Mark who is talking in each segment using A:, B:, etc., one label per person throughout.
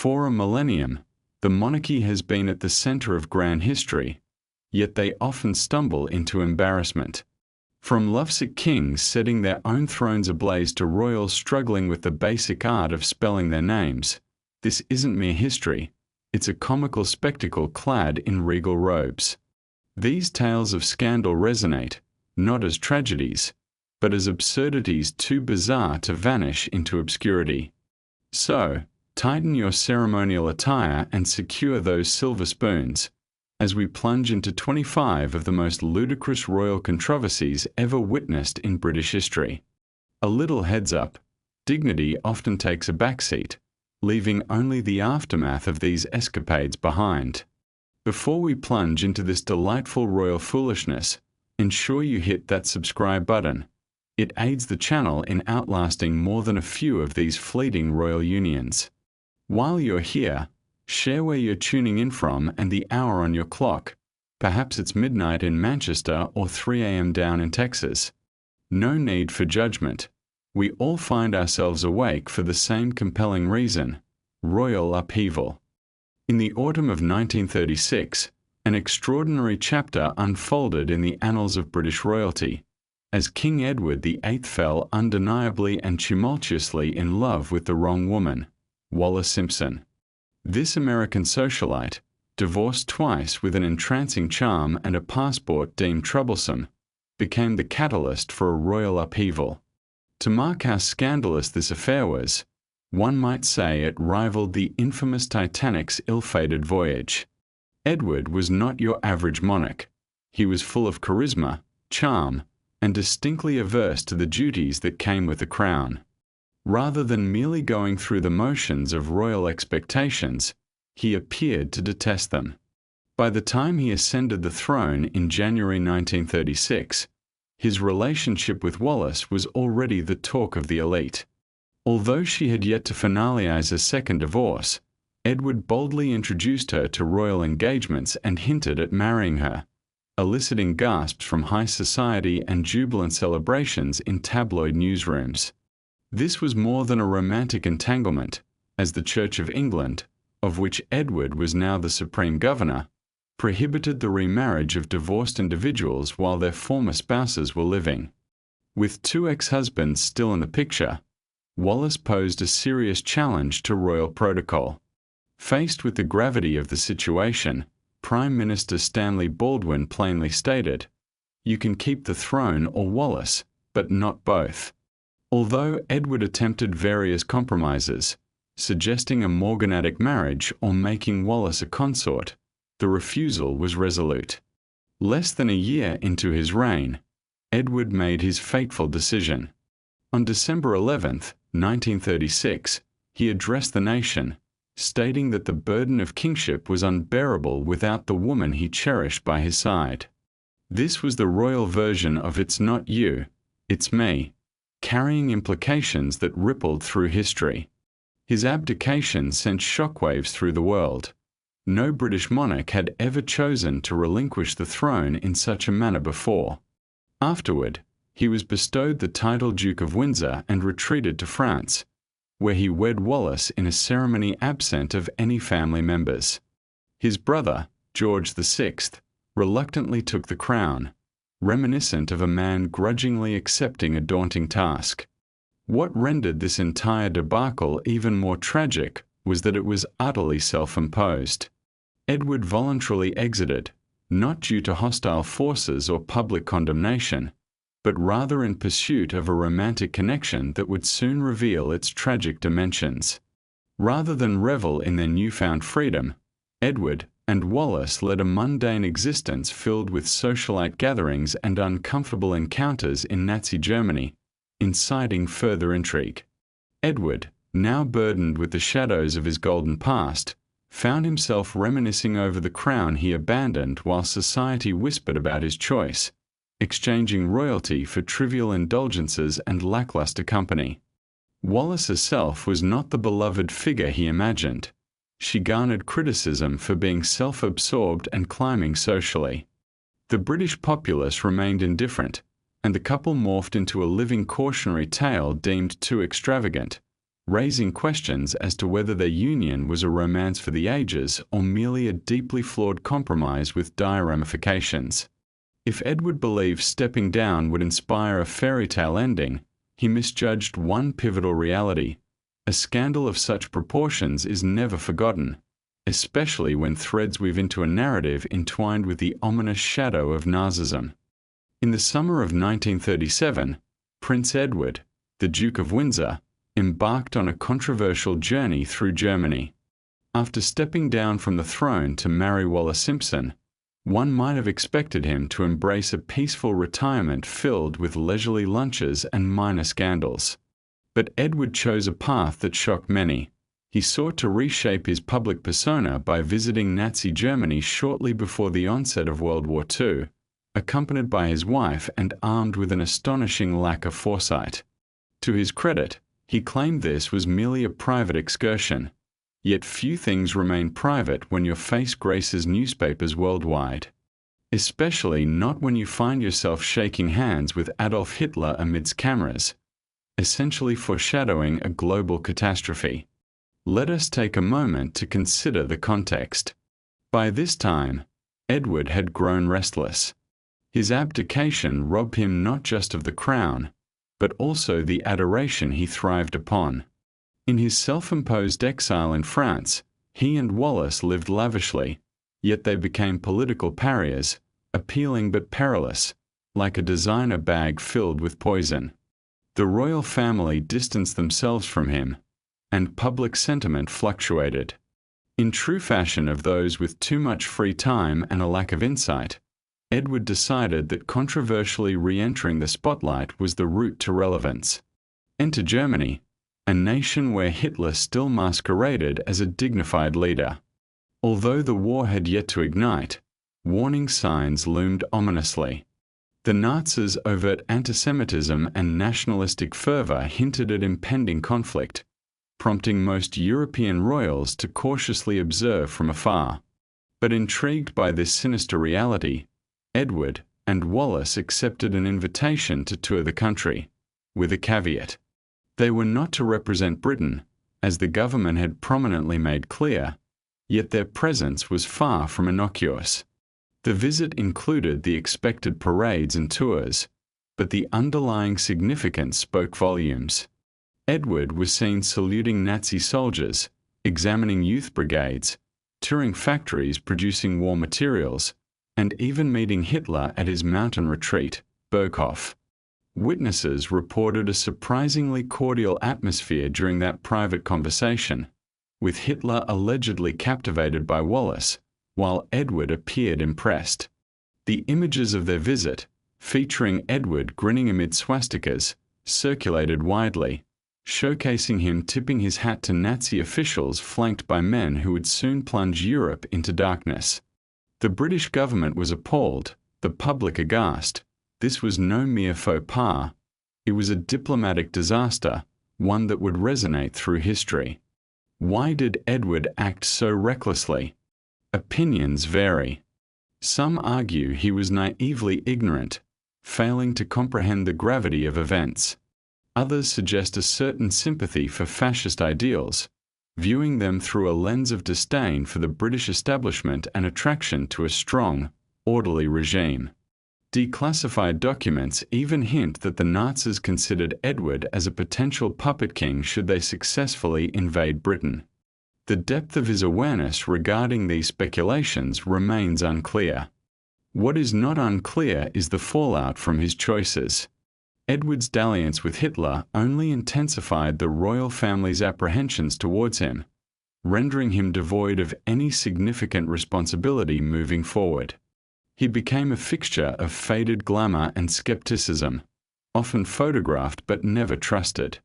A: For a millennium, the monarchy has been at the center of grand history, yet they often stumble into embarrassment. From lovesick kings setting their own thrones ablaze to royals struggling with the basic art of spelling their names, this isn't mere history, it's a comical spectacle clad in regal robes. These tales of scandal resonate, not as tragedies, but as absurdities too bizarre to vanish into obscurity. So, tighten your ceremonial attire and secure those silver spoons, as we plunge into 25 of the most ludicrous royal controversies ever witnessed in British history. A little heads up, dignity often takes a backseat, leaving only the aftermath of these escapades behind. Before we plunge into this delightful royal foolishness, ensure you hit that subscribe button. It aids the channel in outlasting more than a few of these fleeting royal unions. While you're here, share where you're tuning in from and the hour on your clock. Perhaps it's midnight in Manchester or 3 a.m. down in Texas. No need for judgment. We all find ourselves awake for the same compelling reason: royal upheaval. In the autumn of 1936, an extraordinary chapter unfolded in the annals of British royalty, as King Edward VIII fell undeniably and tumultuously in love with the wrong woman, Wallis Simpson. This American socialite, divorced twice with an entrancing charm and a passport deemed troublesome, became the catalyst for a royal upheaval. To mark how scandalous this affair was, one might say it rivaled the infamous Titanic's ill-fated voyage. Edward was not your average monarch. He was full of charisma, charm, and distinctly averse to the duties that came with the crown. Rather than merely going through the motions of royal expectations, he appeared to detest them. By the time he ascended the throne in January 1936, his relationship with Wallis was already the talk of the elite. Although she had yet to finalize a second divorce, Edward boldly introduced her to royal engagements and hinted at marrying her, eliciting gasps from high society and jubilant celebrations in tabloid newsrooms. This was more than a romantic entanglement, as the Church of England, of which Edward was now the supreme governor, prohibited the remarriage of divorced individuals while their former spouses were living. With two ex-husbands still in the picture, Wallis posed a serious challenge to royal protocol. Faced with the gravity of the situation, Prime Minister Stanley Baldwin plainly stated, "You can keep the throne or Wallis, but not both." Although Edward attempted various compromises, suggesting a morganatic marriage or making Wallis a consort, the refusal was resolute. Less than a year into his reign, Edward made his fateful decision. On December 11, 1936, he addressed the nation, stating that the burden of kingship was unbearable without the woman he cherished by his side. This was the royal version of "It's not you, it's me," carrying implications that rippled through history. His abdication sent shockwaves through the world. No British monarch had ever chosen to relinquish the throne in such a manner before. Afterward, he was bestowed the title Duke of Windsor and retreated to France, where he wed Wallis in a ceremony absent of any family members. His brother, George VI, reluctantly took the crown, reminiscent of a man grudgingly accepting a daunting task. What rendered this entire debacle even more tragic was that it was utterly self-imposed. Edward voluntarily exited, not due to hostile forces or public condemnation, but rather in pursuit of a romantic connection that would soon reveal its tragic dimensions. Rather than revel in their newfound freedom, Edward and Wallis led a mundane existence filled with socialite gatherings and uncomfortable encounters in Nazi Germany, inciting further intrigue. Edward, now burdened with the shadows of his golden past, found himself reminiscing over the crown he abandoned while society whispered about his choice, exchanging royalty for trivial indulgences and lackluster company. Wallis herself was not the beloved figure he imagined. She garnered criticism for being self-absorbed and climbing socially. The British populace remained indifferent, and the couple morphed into a living cautionary tale deemed too extravagant, raising questions as to whether their union was a romance for the ages or merely a deeply flawed compromise with dire ramifications. If Edward believed stepping down would inspire a fairy tale ending, he misjudged one pivotal reality. A scandal of such proportions is never forgotten, especially when threads weave into a narrative entwined with the ominous shadow of Nazism. In the summer of 1937, Prince Edward, the Duke of Windsor, embarked on a controversial journey through Germany. After stepping down from the throne to marry Wallis Simpson, one might have expected him to embrace a peaceful retirement filled with leisurely lunches and minor scandals. But Edward chose a path that shocked many. He sought to reshape his public persona by visiting Nazi Germany shortly before the onset of World War II, accompanied by his wife and armed with an astonishing lack of foresight. To his credit, he claimed this was merely a private excursion. Yet few things remain private when your face graces newspapers worldwide. Especially not when you find yourself shaking hands with Adolf Hitler amidst cameras, essentially foreshadowing a global catastrophe. Let us take a moment to consider the context. By this time, Edward had grown restless. His abdication robbed him not just of the crown, but also the adoration he thrived upon. In his self-imposed exile in France, he and Wallis lived lavishly, yet they became political pariahs, appealing but perilous, like a designer bag filled with poison. The royal family distanced themselves from him, and public sentiment fluctuated. In true fashion of those with too much free time and a lack of insight, Edward decided that controversially re-entering the spotlight was the route to relevance. Enter Germany, a nation where Hitler still masqueraded as a dignified leader. Although the war had yet to ignite, warning signs loomed ominously. The Nazis' overt antisemitism and nationalistic fervor hinted at impending conflict, prompting most European royals to cautiously observe from afar. But intrigued by this sinister reality, Edward and Wallis accepted an invitation to tour the country, with a caveat. They were not to represent Britain, as the government had prominently made clear, yet their presence was far from innocuous. The visit included the expected parades and tours, but the underlying significance spoke volumes. Edward was seen saluting Nazi soldiers, examining youth brigades, touring factories producing war materials, and even meeting Hitler at his mountain retreat, Berghof. Witnesses reported a surprisingly cordial atmosphere during that private conversation, with Hitler allegedly captivated by Wallis, while Edward appeared impressed. The images of their visit, featuring Edward grinning amid swastikas, circulated widely, showcasing him tipping his hat to Nazi officials flanked by men who would soon plunge Europe into darkness. The British government was appalled, the public aghast. This was no mere faux pas. It was a diplomatic disaster, one that would resonate through history. Why did Edward act so recklessly? Opinions vary. Some argue he was naively ignorant, failing to comprehend the gravity of events. Others suggest a certain sympathy for fascist ideals, viewing them through a lens of disdain for the British establishment and attraction to a strong, orderly regime. Declassified documents even hint that the Nazis considered Edward as a potential puppet king should they successfully invade Britain. The depth of his awareness regarding these speculations remains unclear. What is not unclear is the fallout from his choices. Edward's dalliance with Hitler only intensified the royal family's apprehensions towards him, rendering him devoid of any significant responsibility moving forward. He became a fixture of faded glamour and skepticism, often photographed but never trusted.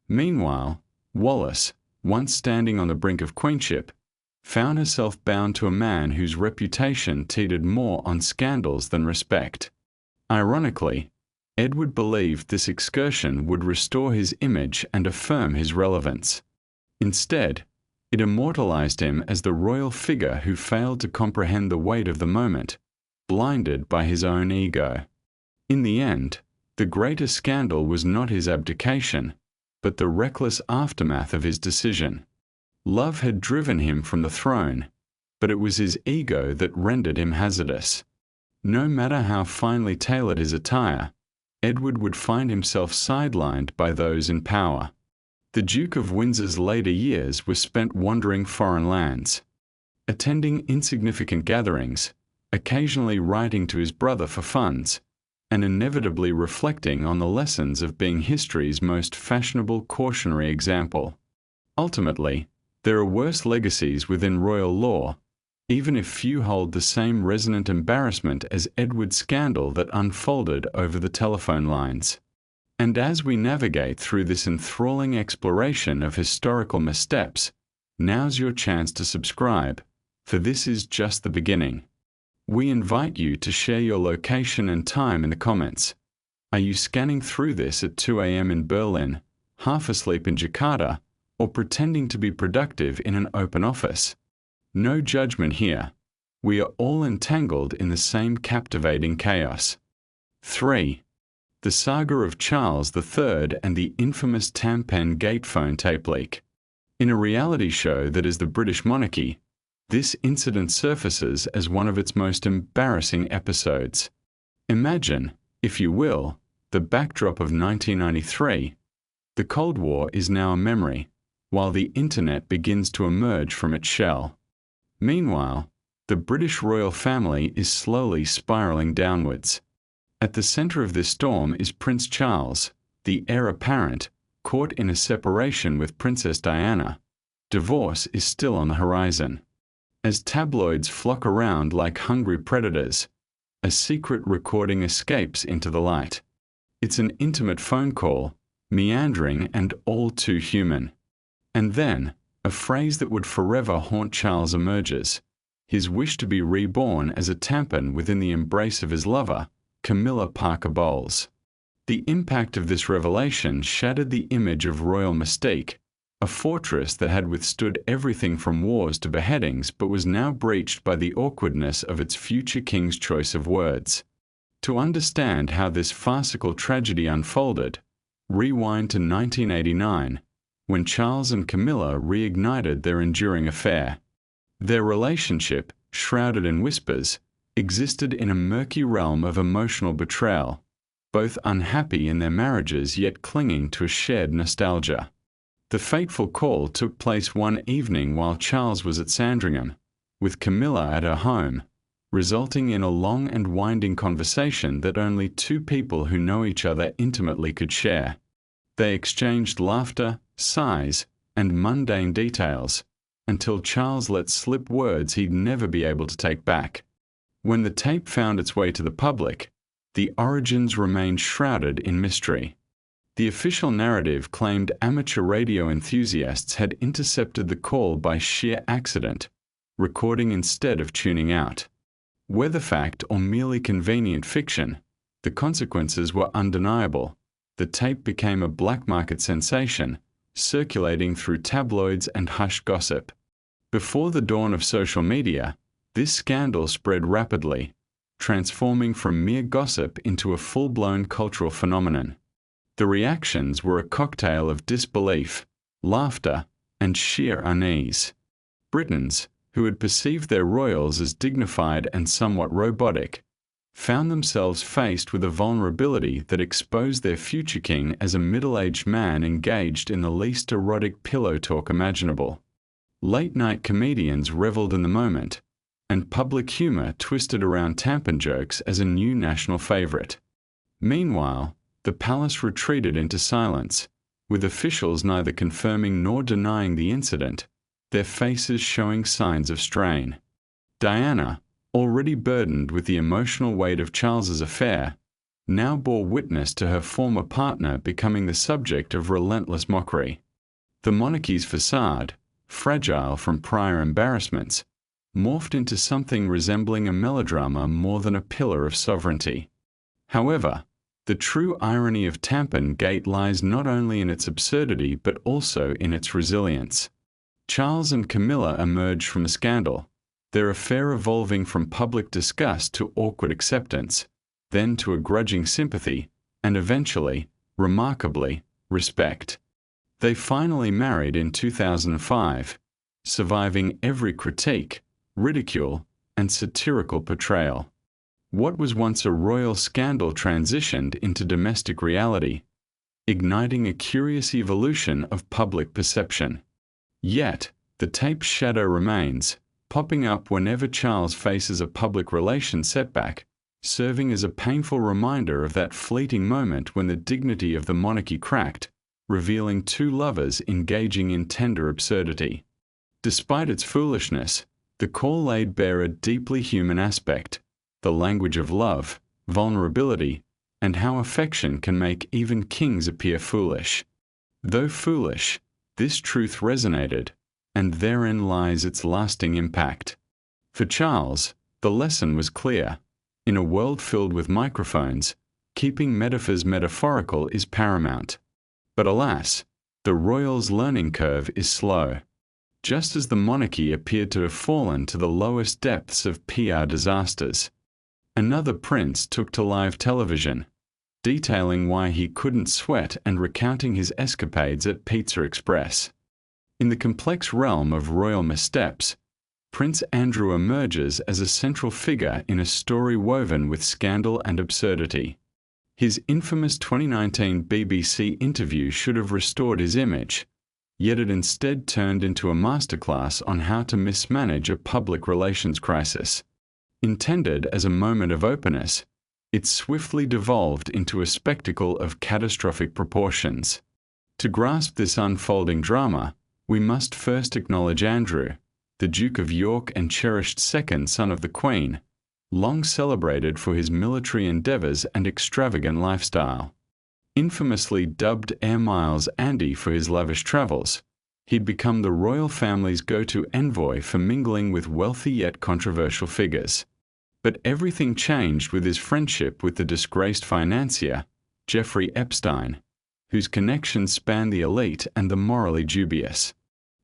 A: Meanwhile, Wallis, once standing on the brink of queenship, found herself bound to a man whose reputation teetered more on scandals than respect. Ironically, Edward believed this excursion would restore his image and affirm his relevance. Instead, it immortalized him as the royal figure who failed to comprehend the weight of the moment, blinded by his own ego. In the end, the greatest scandal was not his abdication, but the reckless aftermath of his decision. Love had driven him from the throne, but it was his ego that rendered him hazardous. No matter how finely tailored his attire, Edward would find himself sidelined by those in power. The Duke of Windsor's later years were spent wandering foreign lands, attending insignificant gatherings, occasionally writing to his brother for funds, and inevitably reflecting on the lessons of being history's most fashionable cautionary example. Ultimately, there are worse legacies within royal law, even if few hold the same resonant embarrassment as Edward's scandal that unfolded over the telephone lines. And as we navigate through this enthralling exploration of historical missteps, now's your chance to subscribe, for this is just the beginning. We invite you to share your location and time in the comments. Are you scanning through this at 2 a.m. in Berlin, half asleep in Jakarta, or pretending to be productive in an open office? No judgment here. We are all entangled in the same captivating chaos. 3. The saga of Charles III and the infamous Tampen Gate phone tape leak. In a reality show that is the British monarchy, this incident surfaces as one of its most embarrassing episodes. Imagine, if you will, the backdrop of 1993. The Cold War is now a memory, while the internet begins to emerge from its shell. Meanwhile, the British royal family is slowly spiraling downwards. At the center of this storm is Prince Charles, the heir apparent, caught in a separation with Princess Diana. Divorce is still on the horizon. As tabloids flock around like hungry predators, a secret recording escapes into the light. It's an intimate phone call, meandering and all too human. And then, a phrase that would forever haunt Charles emerges: his wish to be reborn as a Tampen within the embrace of his lover, Camilla Parker Bowles. The impact of this revelation shattered the image of royal mystique, a fortress that had withstood everything from wars to beheadings but was now breached by the awkwardness of its future king's choice of words. To understand how this farcical tragedy unfolded, rewind to 1989, when Charles and Camilla reignited their enduring affair. Their relationship, shrouded in whispers, existed in a murky realm of emotional betrayal, both unhappy in their marriages yet clinging to a shared nostalgia. The fateful call took place one evening while Charles was at Sandringham, with Camilla at her home, resulting in a long and winding conversation that only two people who know each other intimately could share. They exchanged laughter, sighs, and mundane details, until Charles let slip words he'd never be able to take back. When the tape found its way to the public, the origins remained shrouded in mystery. The official narrative claimed amateur radio enthusiasts had intercepted the call by sheer accident, recording instead of tuning out. Whether fact or merely convenient fiction, the consequences were undeniable. The tape became a black market sensation, circulating through tabloids and hushed gossip. Before the dawn of social media, this scandal spread rapidly, transforming from mere gossip into a full-blown cultural phenomenon. The reactions were a cocktail of disbelief, laughter, and sheer unease. Britons, who had perceived their royals as dignified and somewhat robotic, found themselves faced with a vulnerability that exposed their future king as a middle-aged man engaged in the least erotic pillow talk imaginable. Late-night comedians reveled in the moment, and public humor twisted around Tampen jokes as a new national favorite. Meanwhile, the palace retreated into silence, with officials neither confirming nor denying the incident, their faces showing signs of strain. Diana, already burdened with the emotional weight of Charles's affair, now bore witness to her former partner becoming the subject of relentless mockery. The monarchy's facade, fragile from prior embarrassments, morphed into something resembling a melodrama more than a pillar of sovereignty. However, the true irony of Tampen Gate lies not only in its absurdity but also in its resilience. Charles and Camilla emerged from a scandal, their affair evolving from public disgust to awkward acceptance, then to a grudging sympathy, and eventually, remarkably, respect. They finally married in 2005, surviving every critique, ridicule, and satirical portrayal. What was once a royal scandal transitioned into domestic reality, igniting a curious evolution of public perception. Yet, the tape's shadow remains, popping up whenever Charles faces a public relations setback, serving as a painful reminder of that fleeting moment when the dignity of the monarchy cracked, revealing two lovers engaging in tender absurdity. Despite its foolishness, the call laid bare a deeply human aspect, the language of love, vulnerability, and how affection can make even kings appear foolish. Though foolish, this truth resonated, and therein lies its lasting impact. For Charles, the lesson was clear. In a world filled with microphones, keeping metaphors metaphorical is paramount. But alas, the royals' learning curve is slow. Just as the monarchy appeared to have fallen to the lowest depths of PR disasters, another prince took to live television, detailing why he couldn't sweat and recounting his escapades at Pizza Express. In the complex realm of royal missteps, Prince Andrew emerges as a central figure in a story woven with scandal and absurdity. His infamous 2019 BBC interview should have restored his image, yet it instead turned into a masterclass on how to mismanage a public relations crisis. Intended as a moment of openness, it swiftly devolved into a spectacle of catastrophic proportions. To grasp this unfolding drama, we must first acknowledge Andrew, the Duke of York and cherished second son of the Queen, long celebrated for his military endeavours and extravagant lifestyle. Infamously dubbed Air Miles Andy for his lavish travels, he'd become the royal family's go-to envoy for mingling with wealthy yet controversial figures. But everything changed with his friendship with the disgraced financier, Jeffrey Epstein, whose connections spanned the elite and the morally dubious.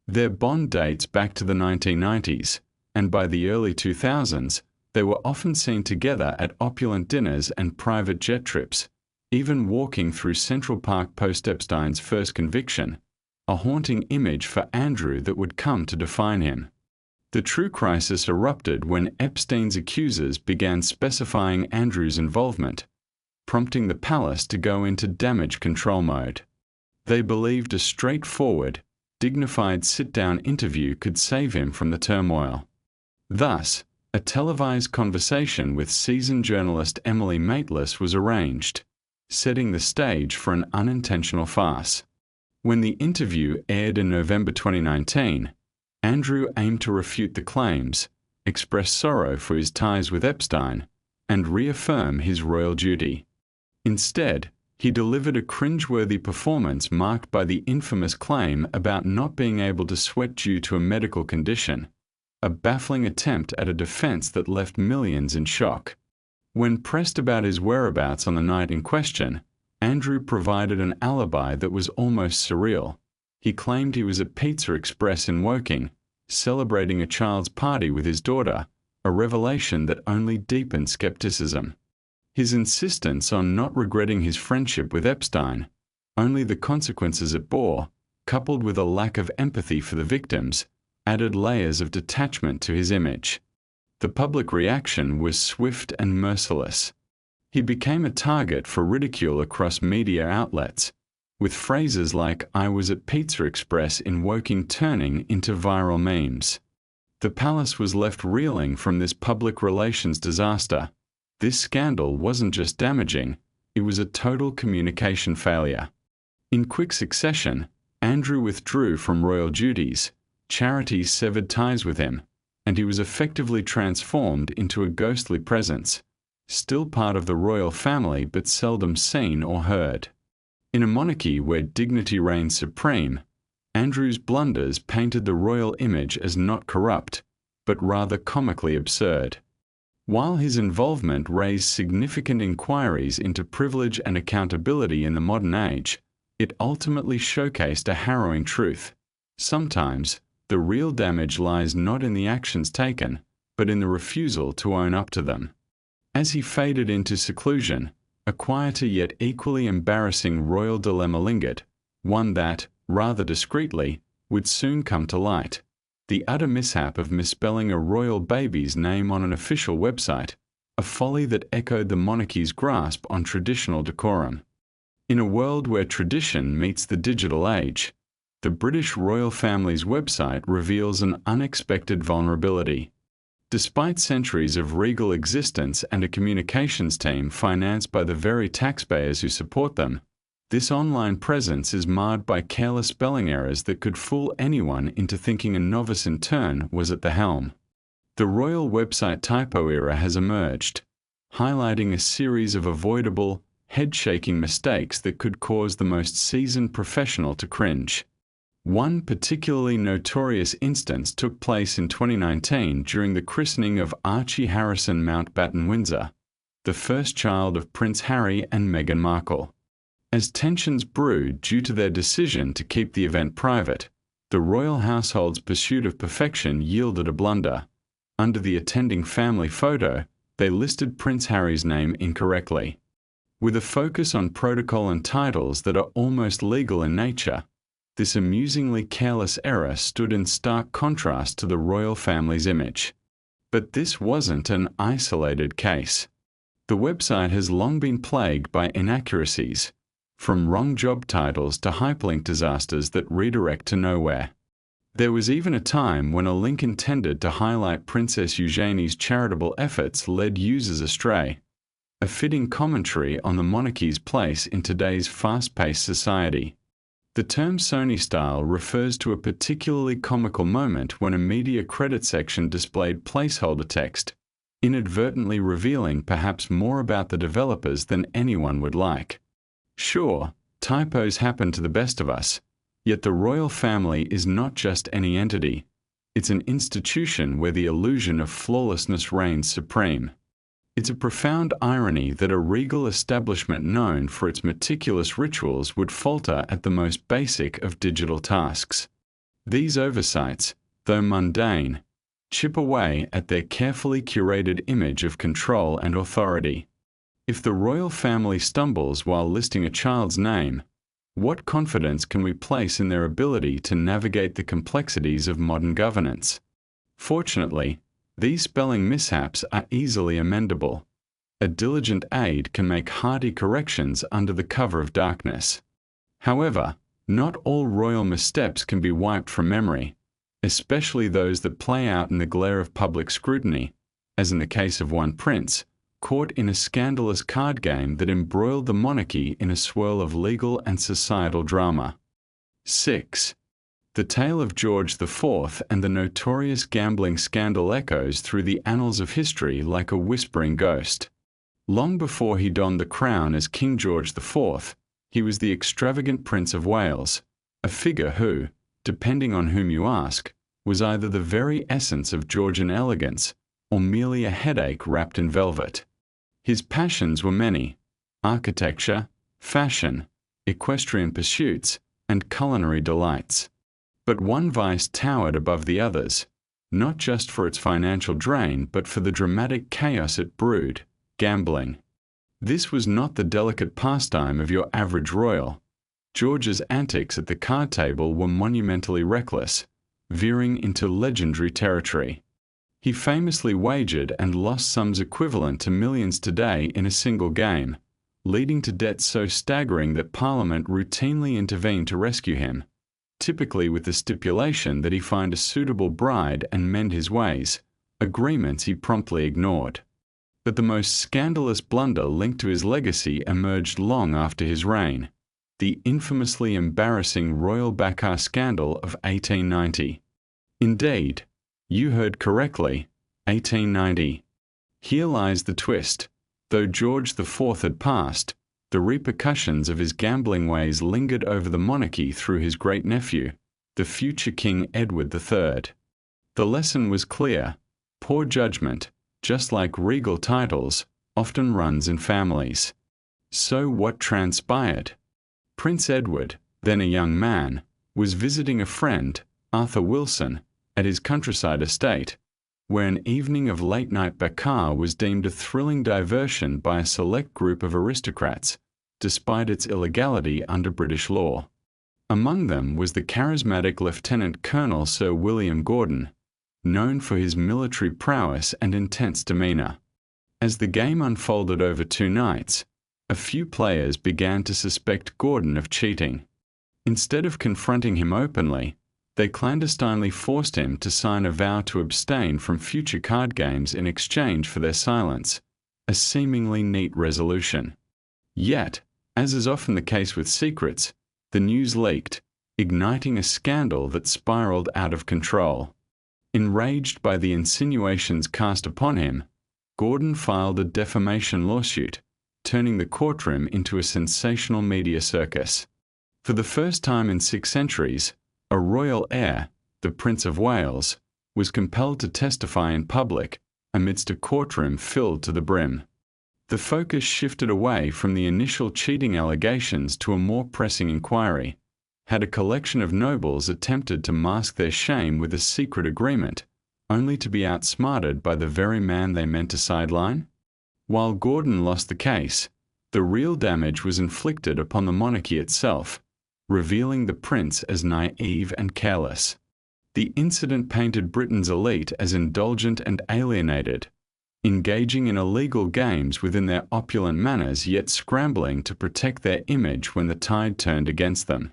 A: Their bond dates back to the 1990s, and by the early 2000s, they were often seen together at opulent dinners and private jet trips, even walking through Central Park post-Epstein's first conviction, a haunting image for Andrew that would come to define him. The true crisis erupted when Epstein's accusers began specifying Andrew's involvement, prompting the palace to go into damage control mode. They believed a straightforward, dignified sit-down interview could save him from the turmoil. Thus, a televised conversation with seasoned journalist Emily Maitlis was arranged, setting the stage for an unintentional farce. When the interview aired in November 2019, Andrew aimed to refute the claims, express sorrow for his ties with Epstein, and reaffirm his royal duty. Instead, he delivered a cringeworthy performance marked by the infamous claim about not being able to sweat due to a medical condition, a baffling attempt at a defense that left millions in shock. When pressed about his whereabouts on the night in question, Andrew provided an alibi that was almost surreal. He claimed he was at Pizza Express in Woking, celebrating a child's party with his daughter, a revelation that only deepened skepticism. His insistence on not regretting his friendship with Epstein, only the consequences it bore, coupled with a lack of empathy for the victims, added layers of detachment to his image. The public reaction was swift and merciless. He became a target for ridicule across media outlets, with phrases like "I was at Pizza Express in Woking" turning into viral memes. The palace was left reeling from this public relations disaster. This scandal wasn't just damaging, it was a total communication failure. In quick succession, Andrew withdrew from royal duties, charities severed ties with him, and he was effectively transformed into a ghostly presence, still part of the royal family but seldom seen or heard. In a monarchy where dignity reigns supreme, Andrew's blunders painted the royal image as not corrupt, but rather comically absurd. While his involvement raised significant inquiries into privilege and accountability in the modern age, it ultimately showcased a harrowing truth. Sometimes, the real damage lies not in the actions taken, but in the refusal to own up to them. As he faded into seclusion, a quieter yet equally embarrassing royal dilemma lingered, one that, rather discreetly, would soon come to light. The utter mishap of misspelling a royal baby's name on an official website, a folly that echoed the monarchy's grasp on traditional decorum. In a world where tradition meets the digital age, the British royal family's website reveals an unexpected vulnerability. Despite centuries of regal existence and a communications team financed by the very taxpayers who support them, this online presence is marred by careless spelling errors that could fool anyone into thinking a novice in turn was at the helm. The royal website typo era has emerged, highlighting a series of avoidable, head-shaking mistakes that could cause the most seasoned professional to cringe. One particularly notorious instance took place in 2019 during the christening of Archie Harrison Mountbatten Windsor, the first child of Prince Harry and Meghan Markle. As tensions brewed due to their decision to keep the event private, the royal household's pursuit of perfection yielded a blunder. Under the attending family photo, they listed Prince Harry's name incorrectly. With a focus on protocol and titles that are almost legal in nature, this amusingly careless error stood in stark contrast to the royal family's image. But this wasn't an isolated case. The website has long been plagued by inaccuracies, from wrong job titles to hyperlink disasters that redirect to nowhere. There was even a time when a link intended to highlight Princess Eugenie's charitable efforts led users astray, a fitting commentary on the monarchy's place in today's fast-paced society. The term Sony style refers to a particularly comical moment when a media credit section displayed placeholder text, inadvertently revealing perhaps more about the developers than anyone would like. Sure, typos happen to the best of us, yet the royal family is not just any entity. It's an institution where the illusion of flawlessness reigns supreme. It's a profound irony that a regal establishment known for its meticulous rituals would falter at the most basic of digital tasks. These oversights, though mundane, chip away at their carefully curated image of control and authority. If the royal family stumbles while listing a child's name, what confidence can we place in their ability to navigate the complexities of modern governance? Fortunately, these spelling mishaps are easily amendable. A diligent aide can make hearty corrections under the cover of darkness. However, not all royal missteps can be wiped from memory, especially those that play out in the glare of public scrutiny, as in the case of one prince, caught in a scandalous card game that embroiled the monarchy in a swirl of legal and societal drama. 6. The tale of George IV and the notorious gambling scandal echoes through the annals of history like a whispering ghost. Long before he donned the crown as King George IV, he was the extravagant Prince of Wales, a figure who, depending on whom you ask, was either the very essence of Georgian elegance or merely a headache wrapped in velvet. His passions were many: architecture, fashion, equestrian pursuits, and culinary delights. But one vice towered above the others, not just for its financial drain but for the dramatic chaos it brewed: gambling. This was not the delicate pastime of your average royal. George's antics at the card table were monumentally reckless, veering into legendary territory. He famously wagered and lost sums equivalent to millions today in a single game, leading to debts so staggering that Parliament routinely intervened to rescue him, typically with the stipulation that he find a suitable bride and mend his ways, agreements he promptly ignored. But the most scandalous blunder linked to his legacy emerged long after his reign: the infamously embarrassing Royal Baccar scandal of 1890. Indeed, you heard correctly, 1890. Here lies the twist. Though George IV had passed, the repercussions of his gambling ways lingered over the monarchy through his great-nephew, the future King Edward III. The lesson was clear: poor judgment, just like regal titles, often runs in families. So what transpired? Prince Edward, then a young man, was visiting a friend, Arthur Wilson, at his countryside estate, where an evening of late-night baccarat was deemed a thrilling diversion by a select group of aristocrats, despite its illegality under British law. Among them was the charismatic Lieutenant Colonel Sir William Gordon, known for his military prowess and intense demeanor. As the game unfolded over 2 nights, a few players began to suspect Gordon of cheating. Instead of confronting him openly, they clandestinely forced him to sign a vow to abstain from future card games in exchange for their silence, a seemingly neat resolution. Yet, as is often the case with secrets, the news leaked, igniting a scandal that spiraled out of control. Enraged by the insinuations cast upon him, Gordon filed a defamation lawsuit, turning the courtroom into a sensational media circus. For the first time in 6 centuries, a royal heir, the Prince of Wales, was compelled to testify in public amidst a courtroom filled to the brim. The focus shifted away from the initial cheating allegations to a more pressing inquiry. Had a collection of nobles attempted to mask their shame with a secret agreement, only to be outsmarted by the very man they meant to sideline? While Gordon lost the case, the real damage was inflicted upon the monarchy itself, revealing the prince as naive and careless. The incident painted Britain's elite as indulgent and alienated, engaging in illegal games within their opulent manners yet scrambling to protect their image when the tide turned against them.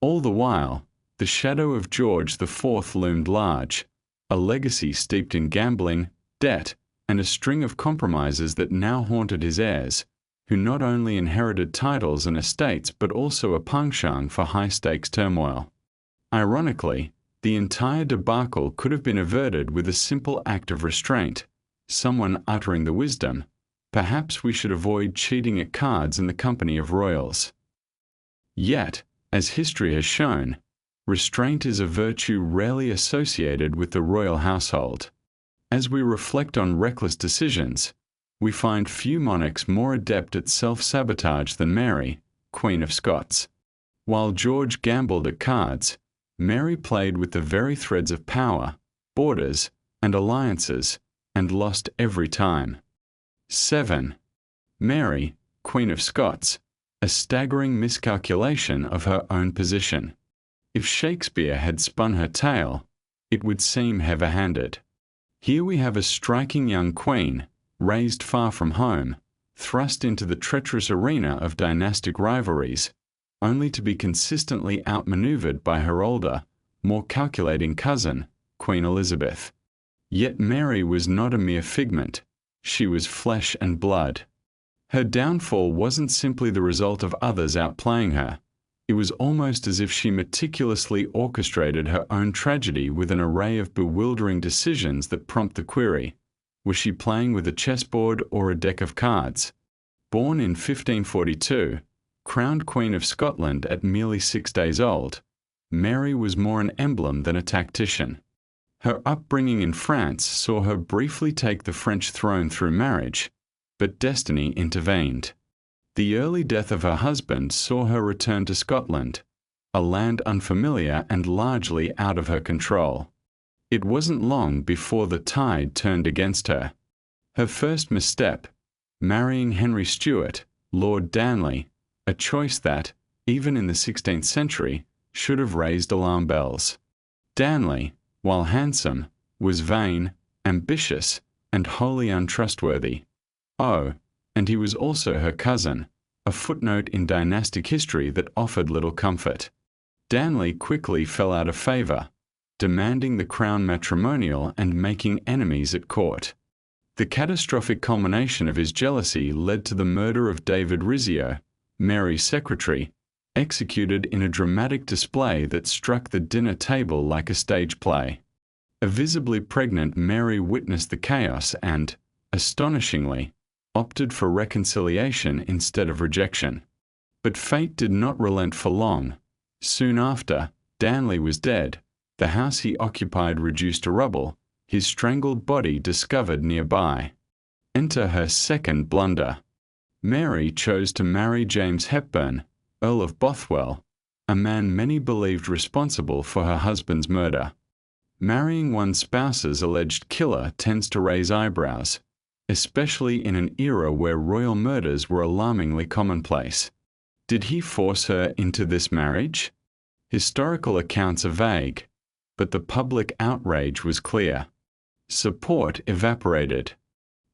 A: All the while, the shadow of George IV loomed large, a legacy steeped in gambling, debt, and a string of compromises that now haunted his heirs, who not only inherited titles and estates but also a penchant for high-stakes turmoil. Ironically, the entire debacle could have been averted with a simple act of restraint, someone uttering the wisdom, "Perhaps we should avoid cheating at cards in the company of royals." Yet, as history has shown, restraint is a virtue rarely associated with the royal household. As we reflect on reckless decisions, we find few monarchs more adept at self-sabotage than Mary, Queen of Scots. While George gambled at cards, Mary played with the very threads of power, borders, and alliances, and lost every time. 7. Mary, Queen of Scots, a staggering miscalculation of her own position. If Shakespeare had spun her tale, it would seem heavy-handed. Here we have a striking young queen, raised far from home, thrust into the treacherous arena of dynastic rivalries, only to be consistently outmaneuvered by her older, more calculating cousin, Queen Elizabeth. Yet Mary was not a mere figment, she was flesh and blood. Her downfall wasn't simply the result of others outplaying her. It was almost as if she meticulously orchestrated her own tragedy with an array of bewildering decisions that prompt the query, was she playing with a chessboard or a deck of cards? Born in 1542, crowned Queen of Scotland at merely 6 days old, Mary was more an emblem than a tactician. Her upbringing in France saw her briefly take the French throne through marriage, but destiny intervened. The early death of her husband saw her return to Scotland, a land unfamiliar and largely out of her control. It wasn't long before the tide turned against her. Her first misstep, marrying Henry Stuart, Lord Darnley, a choice that, even in the 16th century, should have raised alarm bells. Darnley, while handsome, was vain, ambitious, and wholly untrustworthy. Oh, and he was also her cousin, a footnote in dynastic history that offered little comfort. Darnley quickly fell out of favour, demanding the crown matrimonial and making enemies at court. The catastrophic culmination of his jealousy led to the murder of David Rizzio, Mary's secretary, executed in a dramatic display that struck the dinner table like a stage play. A visibly pregnant Mary witnessed the chaos and, astonishingly, opted for reconciliation instead of rejection. But fate did not relent for long. Soon after, Darnley was dead, the house he occupied reduced to rubble, his strangled body discovered nearby. Enter her second blunder. Mary chose to marry James Hepburn, Earl of Bothwell, a man many believed responsible for her husband's murder. Marrying one's spouse's alleged killer tends to raise eyebrows, especially in an era where royal murders were alarmingly commonplace. Did he force her into this marriage? Historical accounts are vague, but the public outrage was clear. Support evaporated.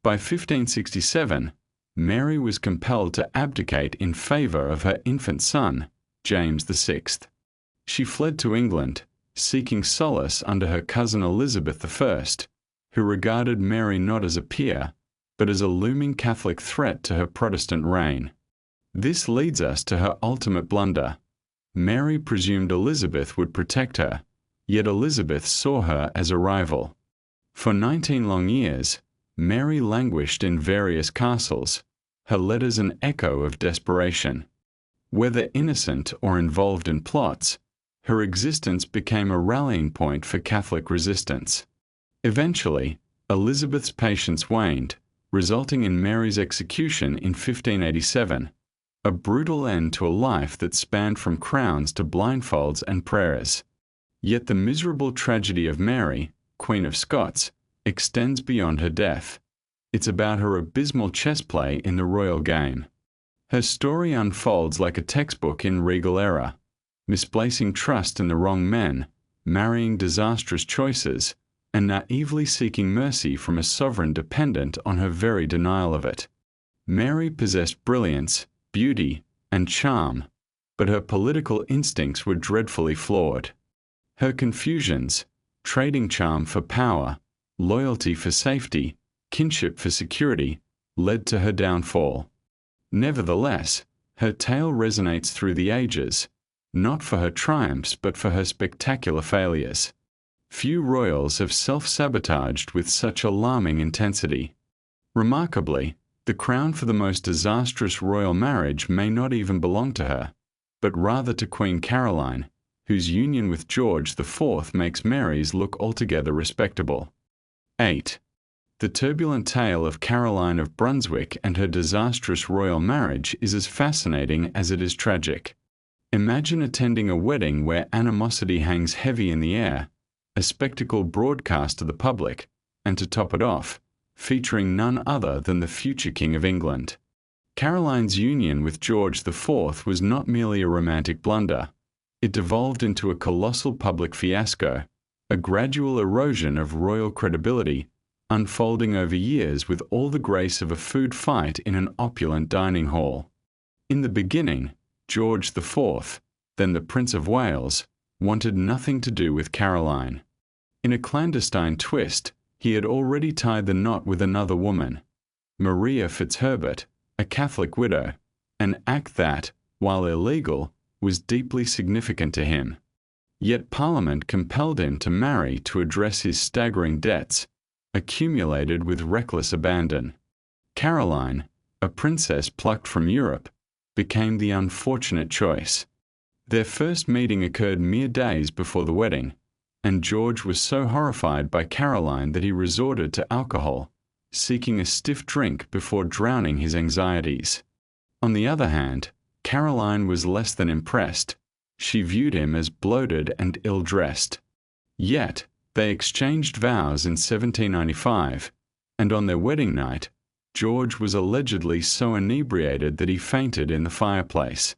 A: By 1567, Mary was compelled to abdicate in favour of her infant son, James VI. She fled to England, seeking solace under her cousin Elizabeth I, who regarded Mary not as a peer, but as a looming Catholic threat to her Protestant reign. This leads us to her ultimate blunder. Mary presumed Elizabeth would protect her, yet Elizabeth saw her as a rival. For 19 long years, Mary languished in various castles, her letters an echo of desperation. Whether innocent or involved in plots, her existence became a rallying point for Catholic resistance. Eventually, Elizabeth's patience waned, resulting in Mary's execution in 1587, a brutal end to a life that spanned from crowns to blindfolds and prayers. Yet the miserable tragedy of Mary, Queen of Scots, extends beyond her death. It's about her abysmal chess play in the royal game. Her story unfolds like a textbook in regal error, misplacing trust in the wrong men, marrying disastrous choices, and naively seeking mercy from a sovereign dependent on her very denial of it. Mary possessed brilliance, beauty, and charm, but her political instincts were dreadfully flawed. Her confusions, trading charm for power, loyalty for safety, kinship for security, led to her downfall. Nevertheless, her tale resonates through the ages, not for her triumphs but for her spectacular failures. Few royals have self-sabotaged with such alarming intensity. Remarkably, the crown for the most disastrous royal marriage may not even belong to her, but rather to Queen Caroline, whose union with George IV makes Mary's look altogether respectable. 8. The turbulent tale of Caroline of Brunswick and her disastrous royal marriage is as fascinating as it is tragic. Imagine attending a wedding where animosity hangs heavy in the air, a spectacle broadcast to the public, and to top it off, featuring none other than the future King of England. Caroline's union with George IV was not merely a romantic blunder. It devolved into a colossal public fiasco, a gradual erosion of royal credibility, unfolding over years with all the grace of a food fight in an opulent dining hall. In the beginning, George IV, then the Prince of Wales, wanted nothing to do with Caroline. In a clandestine twist, he had already tied the knot with another woman, Maria Fitzherbert, a Catholic widow, an act that, while illegal, was deeply significant to him. Yet Parliament compelled him to marry to address his staggering debts, accumulated with reckless abandon. Caroline, a princess plucked from Europe, became the unfortunate choice. Their first meeting occurred mere days before the wedding, and George was so horrified by Caroline that he resorted to alcohol, seeking a stiff drink before drowning his anxieties. On the other hand, Caroline was less than impressed. She viewed him as bloated and ill-dressed. Yet, they exchanged vows in 1795, and on their wedding night, George was allegedly so inebriated that he fainted in the fireplace.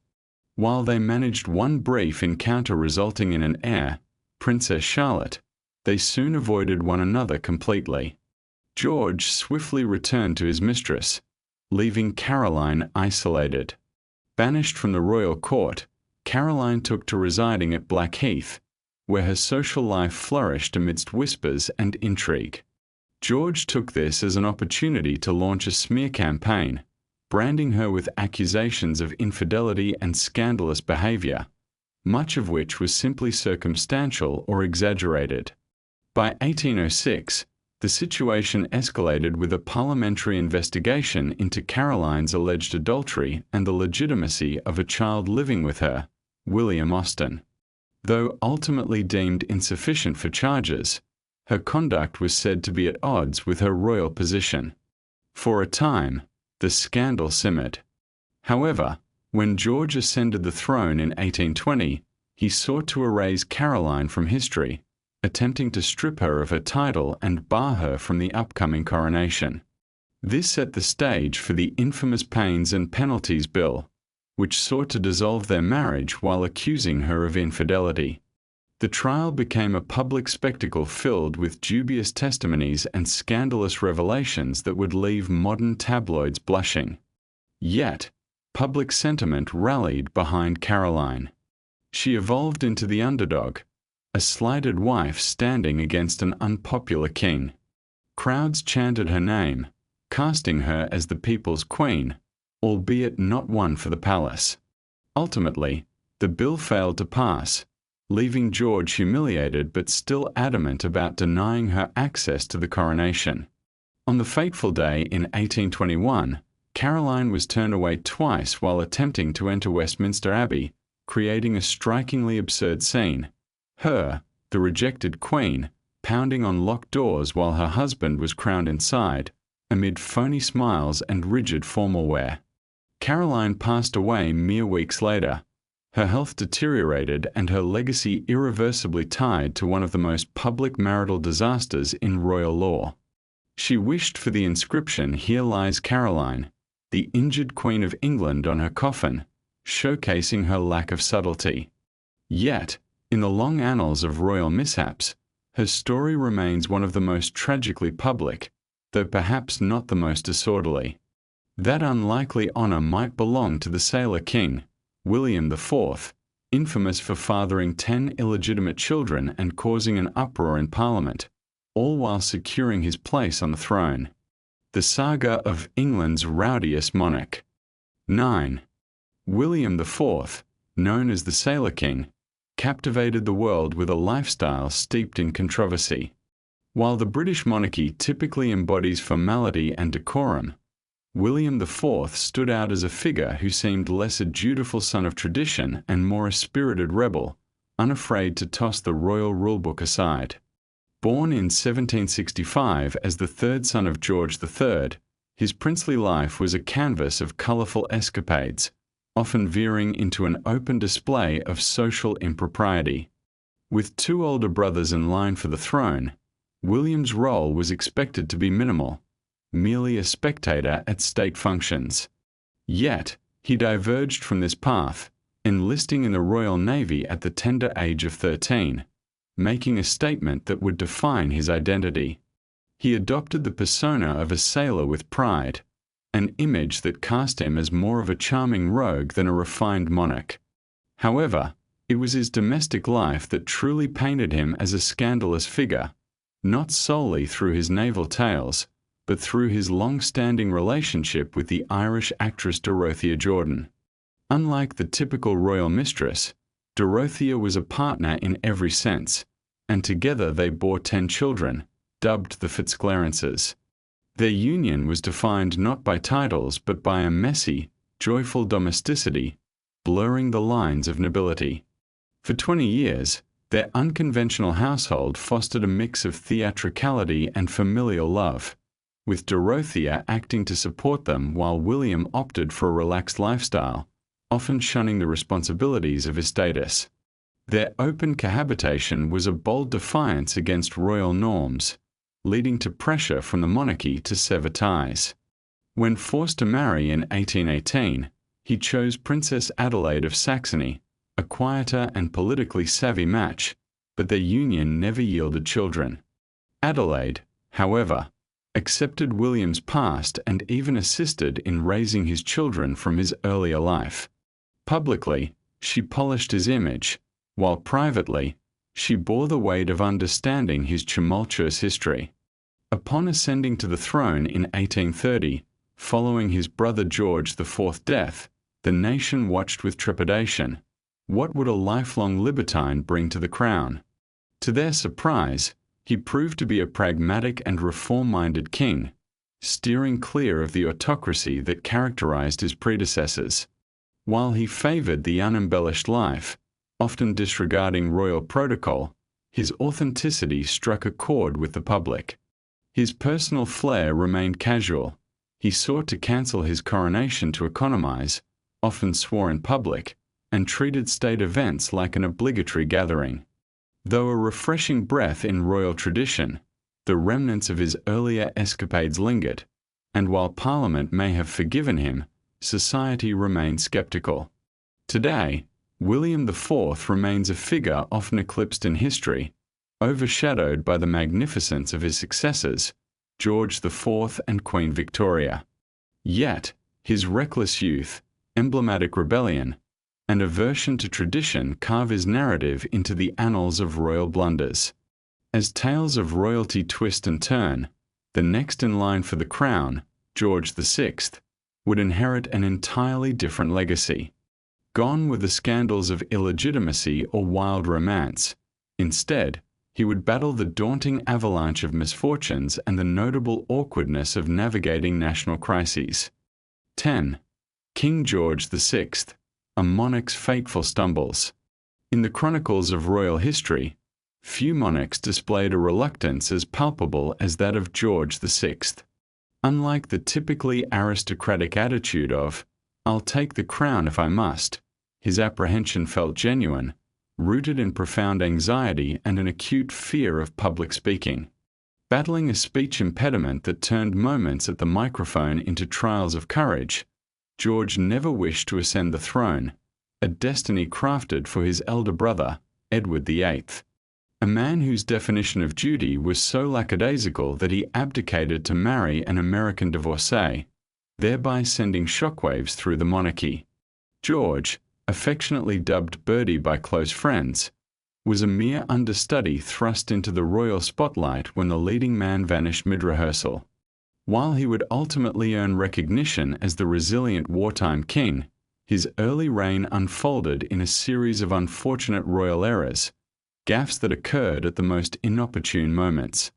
A: While they managed one brief encounter resulting in an heir, Princess Charlotte, they soon avoided one another completely. George swiftly returned to his mistress, leaving Caroline isolated. Banished from the royal court, Caroline took to residing at Blackheath, where her social life flourished amidst whispers and intrigue. George took this as an opportunity to launch a smear campaign, branding her with accusations of infidelity and scandalous behavior, much of which was simply circumstantial or exaggerated. By 1806, the situation escalated with a parliamentary investigation into Caroline's alleged adultery and the legitimacy of a child living with her, William Austen. Though ultimately deemed insufficient for charges, her conduct was said to be at odds with her royal position. For a time, the scandal simmered. However, when George ascended the throne in 1820, he sought to erase Caroline from history, attempting to strip her of her title and bar her from the upcoming coronation. This set the stage for the infamous Pains and Penalties Bill, which sought to dissolve their marriage while accusing her of infidelity. The trial became a public spectacle filled with dubious testimonies and scandalous revelations that would leave modern tabloids blushing. Yet, public sentiment rallied behind Caroline. She evolved into the underdog, a slighted wife standing against an unpopular king. Crowds chanted her name, casting her as the people's queen, albeit not one for the palace. Ultimately, the bill failed to pass, leaving George humiliated but still adamant about denying her access to the coronation. On the fateful day in 1821, Caroline was turned away twice while attempting to enter Westminster Abbey, creating a strikingly absurd scene. Her, the rejected queen, pounding on locked doors while her husband was crowned inside, amid phony smiles and rigid formal wear. Caroline passed away mere weeks later, her health deteriorated and her legacy irreversibly tied to one of the most public marital disasters in royal law. She wished for the inscription "Here lies Caroline, the injured Queen of England" on her coffin, showcasing her lack of subtlety. Yet, in the long annals of royal mishaps, her story remains one of the most tragically public, though perhaps not the most disorderly. That unlikely honour might belong to the sailor king, William IV, infamous for fathering 10 illegitimate children and causing an uproar in Parliament, all while securing his place on the throne. The saga of England's rowdiest monarch. 9. William IV, known as the Sailor King, captivated the world with a lifestyle steeped in controversy. While the British monarchy typically embodies formality and decorum, William IV stood out as a figure who seemed less a dutiful son of tradition and more a spirited rebel, unafraid to toss the royal rulebook aside. Born in 1765 as the third son of George III, his princely life was a canvas of colourful escapades, often veering into an open display of social impropriety. With 2 older brothers in line for the throne, William's role was expected to be minimal, merely a spectator at state functions. Yet, he diverged from this path, enlisting in the Royal Navy at the tender age of 13, making a statement that would define his identity. He adopted the persona of a sailor with pride, an image that cast him as more of a charming rogue than a refined monarch. However, it was his domestic life that truly painted him as a scandalous figure, not solely through his naval tales, but through his long-standing relationship with the Irish actress Dorothea Jordan. Unlike the typical royal mistress, Dorothea was a partner in every sense, and together they bore 10 children, dubbed the Fitzclarences. Their union was defined not by titles but by a messy, joyful domesticity, blurring the lines of nobility. For 20 years, their unconventional household fostered a mix of theatricality and familial love, with Dorothea acting to support them while William opted for a relaxed lifestyle, often shunning the responsibilities of his status. Their open cohabitation was a bold defiance against royal norms, leading to pressure from the monarchy to sever ties. When forced to marry in 1818, he chose Princess Adelaide of Saxony, a quieter and politically savvy match, but their union never yielded children. Adelaide, however, accepted William's past and even assisted in raising his children from his earlier life. Publicly, she polished his image, while privately, she bore the weight of understanding his tumultuous history. Upon ascending to the throne in 1830, following his brother George IV's death, the nation watched with trepidation. What would a lifelong libertine bring to the crown? To their surprise, he proved to be a pragmatic and reform-minded king, steering clear of the autocracy that characterized his predecessors. While he favored the unembellished life, often disregarding royal protocol, his authenticity struck a chord with the public. His personal flair remained casual. He sought to cancel his coronation to economize, often swore in public, and treated state events like an obligatory gathering. Though a refreshing breath in royal tradition, the remnants of his earlier escapades lingered, and while Parliament may have forgiven him, society remained skeptical. Today, William IV remains a figure often eclipsed in history, overshadowed by the magnificence of his successors, George IV and Queen Victoria. Yet, his reckless youth, emblematic rebellion, and aversion to tradition carve his narrative into the annals of royal blunders. As tales of royalty twist and turn, the next in line for the crown, George VI, would inherit an entirely different legacy. Gone were the scandals of illegitimacy or wild romance. Instead, he would battle the daunting avalanche of misfortunes and the notable awkwardness of navigating national crises. 10. King George VI, a monarch's fateful stumbles. In the chronicles of royal history, few monarchs displayed a reluctance as palpable as that of George VI. Unlike the typically aristocratic attitude of, "I'll take the crown if I must," his apprehension felt genuine, rooted in profound anxiety and an acute fear of public speaking. Battling a speech impediment that turned moments at the microphone into trials of courage, George never wished to ascend the throne, a destiny crafted for his elder brother, Edward VIII. A man whose definition of duty was so lackadaisical that he abdicated to marry an American divorcee, thereby sending shockwaves through the monarchy. George, affectionately dubbed Birdie by close friends, was a mere understudy thrust into the royal spotlight when the leading man vanished mid-rehearsal. While he would ultimately earn recognition as the resilient wartime king, his early reign unfolded in a series of unfortunate royal errors, gaffes that occurred at the most inopportune moments.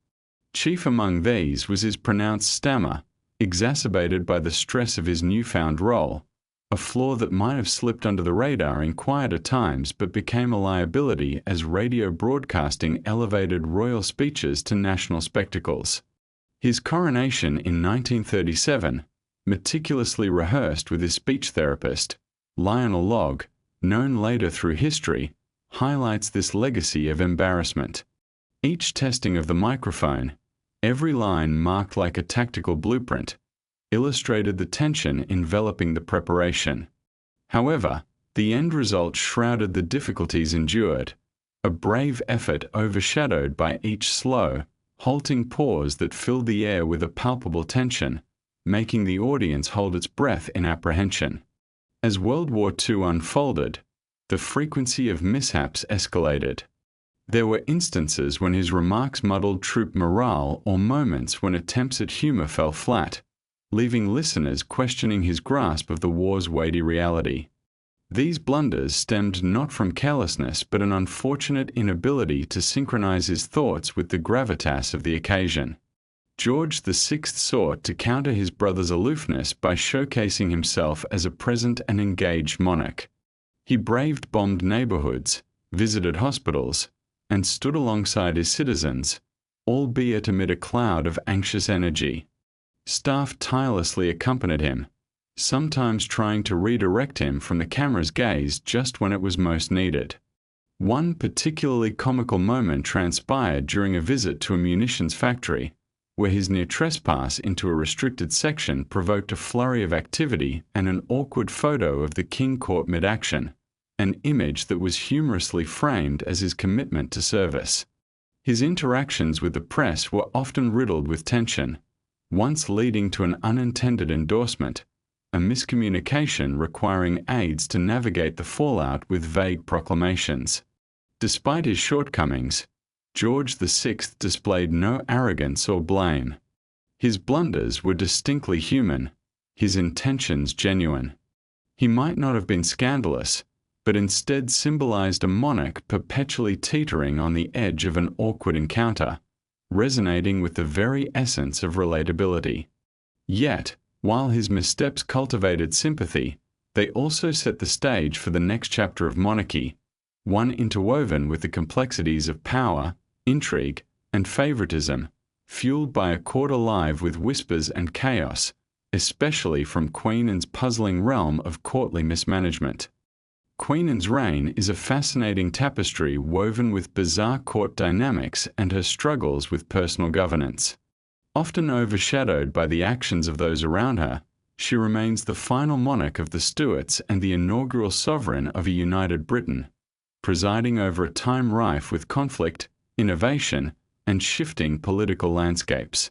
A: Chief among these was his pronounced stammer, exacerbated by the stress of his newfound role, a flaw that might have slipped under the radar in quieter times but became a liability as radio broadcasting elevated royal speeches to national spectacles. His coronation in 1937, meticulously rehearsed with his speech therapist, Lionel Logg, known later through history, highlights this legacy of embarrassment. Each testing of the microphone, every line marked like a tactical blueprint, illustrated the tension enveloping the preparation. However, the end result shrouded the difficulties endured, a brave effort overshadowed by each slow, halting pause that filled the air with a palpable tension, making the audience hold its breath in apprehension. As World War II unfolded, the frequency of mishaps escalated. There were instances when his remarks muddled troop morale or moments when attempts at humor fell flat, leaving listeners questioning his grasp of the war's weighty reality. These blunders stemmed not from carelessness but an unfortunate inability to synchronize his thoughts with the gravitas of the occasion. George VI sought to counter his brother's aloofness by showcasing himself as a present and engaged monarch. He braved bombed neighborhoods, visited hospitals, and stood alongside his citizens, albeit amid a cloud of anxious energy. Staff tirelessly accompanied him, sometimes trying to redirect him from the camera's gaze just when it was most needed. One particularly comical moment transpired during a visit to a munitions factory, where his near trespass into a restricted section provoked a flurry of activity and an awkward photo of the king caught mid-action, an image that was humorously framed as his commitment to service. His interactions with the press were often riddled with tension, once leading to an unintended endorsement, a miscommunication requiring aides to navigate the fallout with vague proclamations. Despite his shortcomings, George VI displayed no arrogance or blame. His blunders were distinctly human, his intentions genuine. He might not have been scandalous, but instead symbolized a monarch perpetually teetering on the edge of an awkward encounter, resonating with the very essence of relatability. Yet, while his missteps cultivated sympathy, they also set the stage for the next chapter of monarchy, one interwoven with the complexities of power, intrigue, and favoritism, fueled by a court alive with whispers and chaos, especially from Queen Anne's puzzling realm of courtly mismanagement. Queen Anne's reign is a fascinating tapestry woven with bizarre court dynamics and her struggles with personal governance. Often overshadowed by the actions of those around her, She remains the final monarch of the Stuarts and the inaugural sovereign of a united Britain, presiding over a time rife with conflict, innovation, and shifting political landscapes.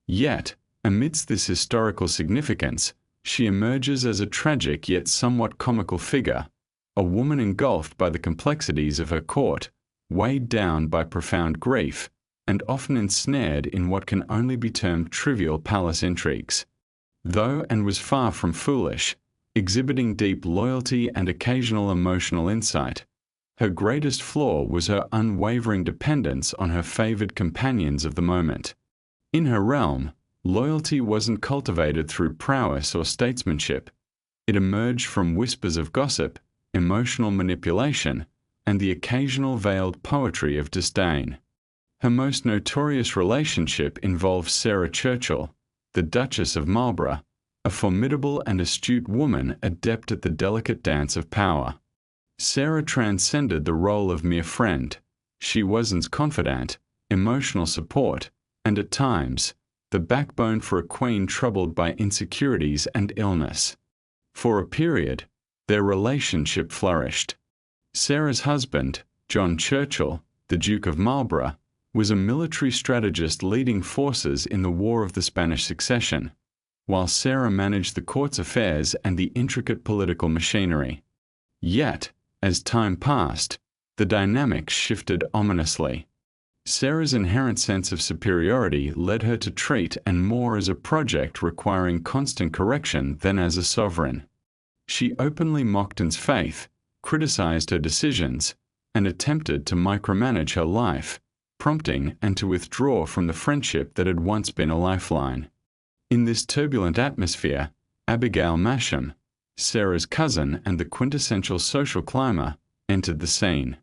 A: Yet, amidst this historical significance, she emerges as a tragic yet somewhat comical figure, a woman engulfed by the complexities of her court, weighed down by profound grief, and often ensnared in what can only be termed trivial palace intrigues. Though and was far from foolish, exhibiting deep loyalty and occasional emotional insight, her greatest flaw was her unwavering dependence on her favored companions of the moment. In her realm, loyalty wasn't cultivated through prowess or statesmanship. It emerged from whispers of gossip, emotional manipulation, and the occasional veiled poetry of disdain. Her most notorious relationship involved Sarah Churchill, the Duchess of Marlborough, a formidable and astute woman adept at the delicate dance of power. Sarah transcended the role of mere friend. She wasn't confidant, emotional support, and at times, the backbone for a queen troubled by insecurities and illness. For a period, their relationship flourished. Sarah's husband, John Churchill, the Duke of Marlborough, was a military strategist leading forces in the War of the Spanish Succession, while Sarah managed the court's affairs and the intricate political machinery. Yet, as time passed, the dynamics shifted ominously. Sarah's inherent sense of superiority led her to treat Anne more as a project requiring constant correction than as a sovereign. She openly mocked Anne's faith, criticized her decisions, and attempted to micromanage her life, prompting Anne to withdraw from the friendship that had once been a lifeline. In this turbulent atmosphere, Abigail Masham, Sarah's cousin and the quintessential social climber, entered the scene.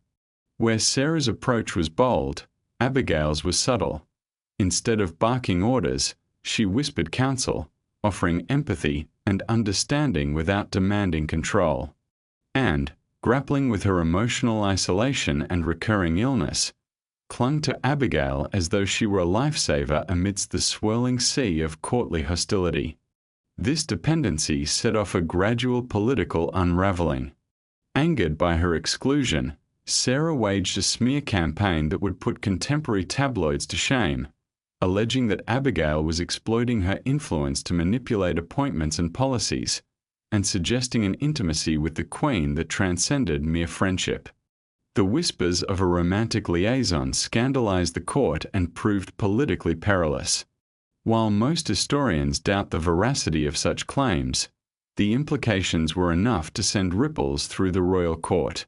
A: Where Sarah's approach was bold, Abigail's was subtle. Instead of barking orders, she whispered counsel, offering empathy and understanding without demanding control. And, grappling with her emotional isolation and recurring illness, clung to Abigail as though she were a lifesaver amidst the swirling sea of courtly hostility. This dependency set off a gradual political unraveling. Angered by her exclusion, Sarah waged a smear campaign that would put contemporary tabloids to shame, alleging that Abigail was exploiting her influence to manipulate appointments and policies, and suggesting an intimacy with the Queen that transcended mere friendship. The whispers of a romantic liaison scandalized the court and proved politically perilous. While most historians doubt the veracity of such claims, the implications were enough to send ripples through the royal court.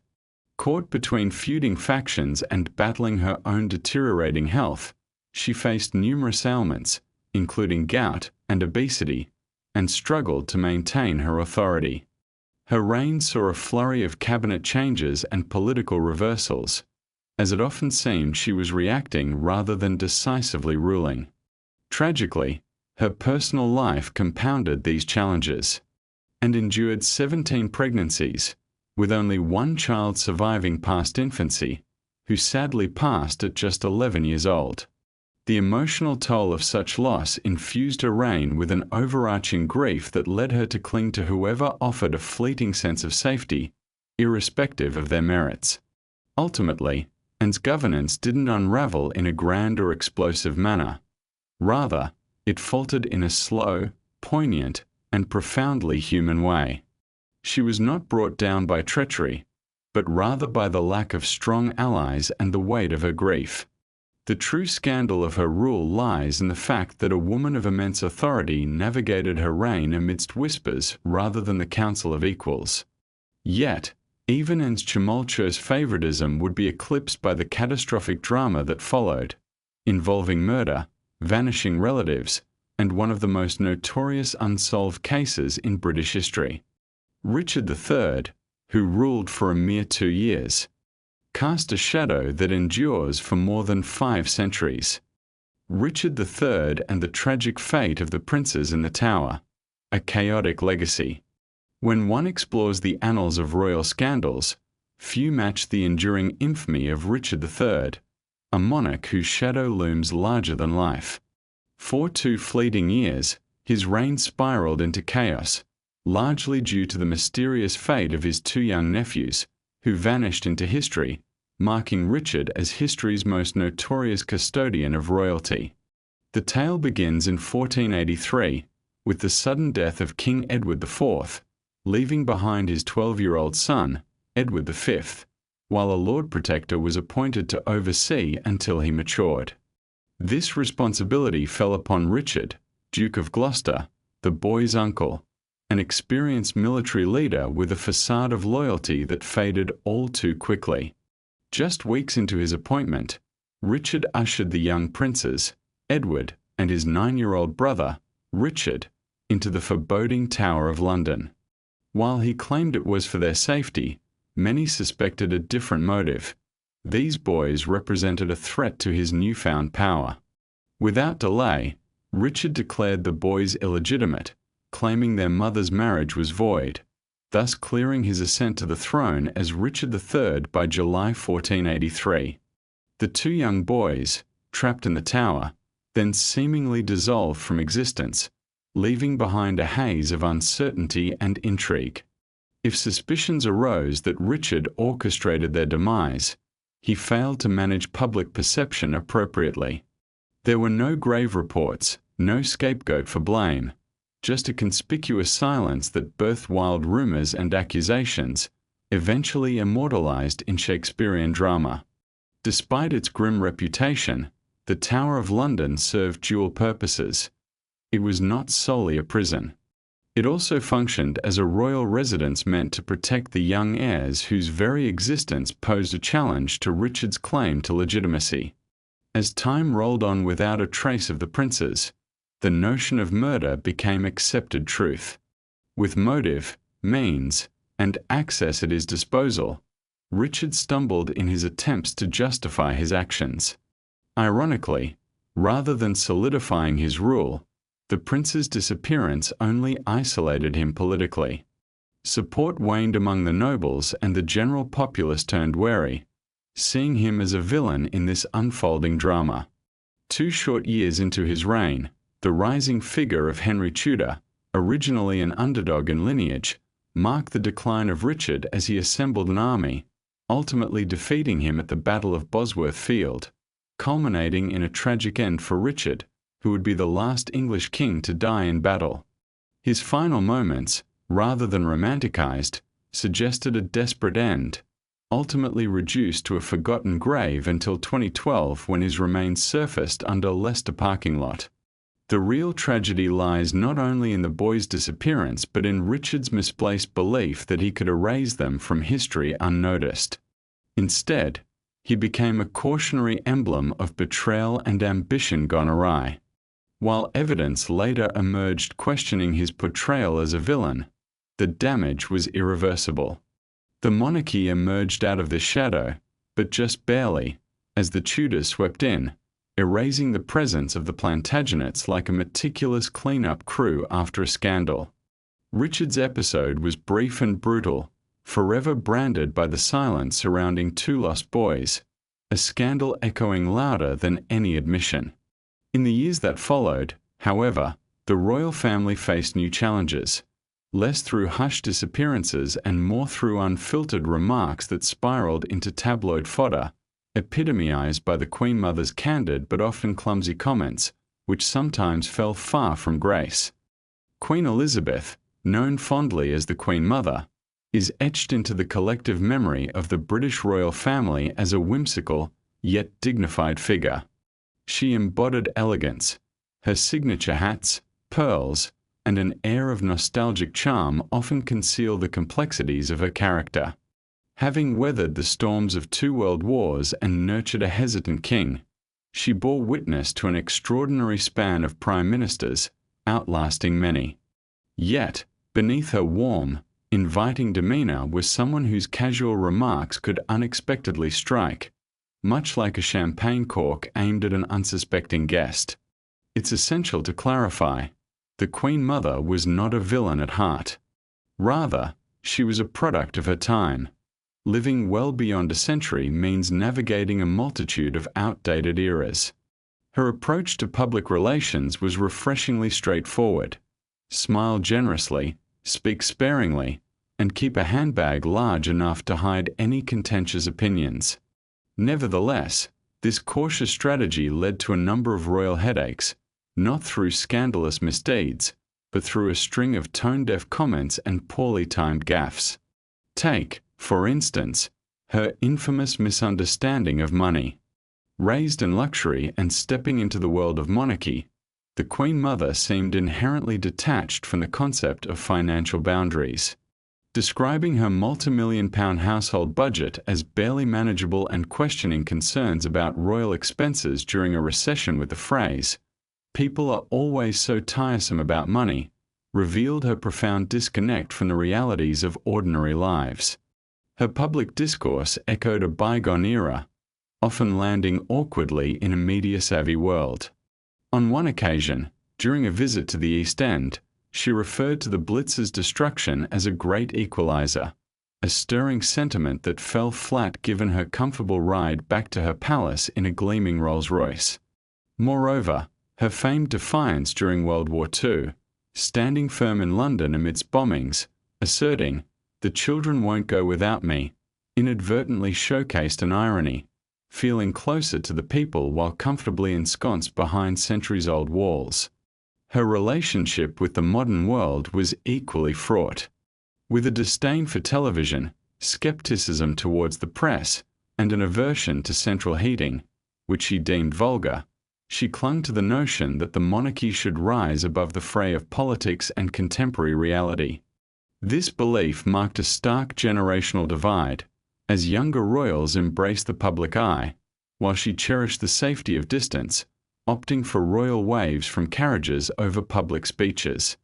A: Caught between feuding factions and battling her own deteriorating health, she faced numerous ailments, including gout and obesity, and struggled to maintain her authority. Her reign saw a flurry of cabinet changes and political reversals. As it often seemed, she was reacting rather than decisively ruling. Tragically, her personal life compounded these challenges, and endured 17 pregnancies, with only one child surviving past infancy, who sadly passed at just 11 years old. The emotional toll of such loss infused her reign with an overarching grief that led her to cling to whoever offered a fleeting sense of safety, irrespective of their merits. Ultimately, Anne's governance didn't unravel in a grand or explosive manner. Rather, it faltered in a slow, poignant, and profoundly human way. She was not brought down by treachery, but rather by the lack of strong allies and the weight of her grief. The true scandal of her rule lies in the fact that a woman of immense authority navigated her reign amidst whispers rather than the council of equals. Yet, even Anne's tumultuous favoritism would be eclipsed by the catastrophic drama that followed, involving murder, vanishing relatives, and one of the most notorious unsolved cases in British history. Richard III, who ruled for a mere 2 years, cast a shadow that endures for more than 5 centuries. Richard III and the tragic fate of the princes in the Tower, a chaotic legacy. When one explores the annals of royal scandals, few match the enduring infamy of Richard III, a monarch whose shadow looms larger than life. For 2 fleeting years, His reign spiraled into chaos, largely due to the mysterious fate of his two young nephews, who vanished into history, marking Richard as history's most notorious custodian of royalty. The tale begins in 1483, with the sudden death of King Edward IV, leaving behind his 12-year-old son, Edward V, while a Lord Protector was appointed to oversee until he matured. This responsibility fell upon Richard, Duke of Gloucester, the boy's uncle, an experienced military leader with a facade of loyalty that faded all too quickly. Just weeks into his appointment, Richard ushered the young princes, Edward and his 9-year-old brother, Richard, into the foreboding Tower of London. While he claimed it was for their safety, many suspected a different motive. These boys represented a threat to his newfound power. Without delay, Richard declared the boys illegitimate, claiming their mother's marriage was void, thus clearing his ascent to the throne as Richard III by July 1483. The two young boys, trapped in the tower, then seemingly dissolved from existence, leaving behind a haze of uncertainty and intrigue. If suspicions arose that Richard orchestrated their demise, he failed to manage public perception appropriately. There were no grave reports, no scapegoat for blame, just a conspicuous silence that birthed wild rumors and accusations, eventually immortalized in Shakespearean drama. Despite its grim reputation, the Tower of London served dual purposes. It was not solely a prison. It also functioned as a royal residence meant to protect the young heirs whose very existence posed a challenge to Richard's claim to legitimacy. As time rolled on without a trace of the princes, the notion of murder became accepted truth. With motive, means, and access at his disposal, Richard stumbled in his attempts to justify his actions. Ironically, rather than solidifying his rule, the prince's disappearance only isolated him politically. Support waned among the nobles and the general populace turned wary, seeing him as a villain in this unfolding drama. 2 short years into his reign, the rising figure of Henry Tudor, originally an underdog in lineage, marked the decline of Richard as he assembled an army, ultimately defeating him at the Battle of Bosworth Field, culminating in a tragic end for Richard, who would be the last English king to die in battle. His final moments, rather than romanticized, suggested a desperate end, ultimately reduced to a forgotten grave until 2012 when his remains surfaced under Leicester parking lot. The real tragedy lies not only in the boys' disappearance but in Richard's misplaced belief that he could erase them from history unnoticed. Instead, he became a cautionary emblem of betrayal and ambition gone awry. While evidence later emerged questioning his portrayal as a villain, the damage was irreversible. The monarchy emerged out of the shadow, but just barely, as the Tudors swept in, erasing the presence of the Plantagenets like a meticulous clean-up crew after a scandal. Richard's episode was brief and brutal, forever branded by the silence surrounding 2 lost boys, a scandal echoing louder than any admission. In the years that followed, however, the royal family faced new challenges, less through hushed disappearances and more through unfiltered remarks that spiraled into tabloid fodder, epitomized by the Queen Mother's candid but often clumsy comments, which sometimes fell far from grace. Queen Elizabeth, known fondly as the Queen Mother, is etched into the collective memory of the British royal family as a whimsical, yet dignified figure. She embodied elegance. Her signature hats, pearls, and an air of nostalgic charm often conceal the complexities of her character. Having weathered the storms of 2 world wars and nurtured a hesitant king, she bore witness to an extraordinary span of prime ministers, outlasting many. Yet, beneath her warm, inviting demeanor was someone whose casual remarks could unexpectedly strike, much like a champagne cork aimed at an unsuspecting guest. It's essential to clarify, the Queen Mother was not a villain at heart. Rather, she was a product of her time. Living well beyond a century means navigating a multitude of outdated eras. Her approach to public relations was refreshingly straightforward. Smile generously, speak sparingly, and keep a handbag large enough to hide any contentious opinions. Nevertheless, this cautious strategy led to a number of royal headaches, not through scandalous misdeeds, but through a string of tone-deaf comments and poorly timed gaffes. Take, for instance, her infamous misunderstanding of money. Raised in luxury and stepping into the world of monarchy, the Queen Mother seemed inherently detached from the concept of financial boundaries. Describing her multi-million-pound household budget as barely manageable and questioning concerns about royal expenses during a recession with the phrase, "People are always so tiresome about money," revealed her profound disconnect from the realities of ordinary lives. Her public discourse echoed a bygone era, often landing awkwardly in a media-savvy world. On one occasion, during a visit to the East End, she referred to the Blitz's destruction as a great equalizer, a stirring sentiment that fell flat given her comfortable ride back to her palace in a gleaming Rolls-Royce. Moreover, her famed defiance during World War II, standing firm in London amidst bombings, asserting, "The children won't go without me," inadvertently showcased an irony, feeling closer to the people while comfortably ensconced behind centuries-old walls. Her relationship with the modern world was equally fraught. With a disdain for television, skepticism towards the press, and an aversion to central heating, which she deemed vulgar, she clung to the notion that the monarchy should rise above the fray of politics and contemporary reality. This belief marked a stark generational divide, as younger royals embraced the public eye, while she cherished the safety of distance, opting for royal waves from carriages over public speeches.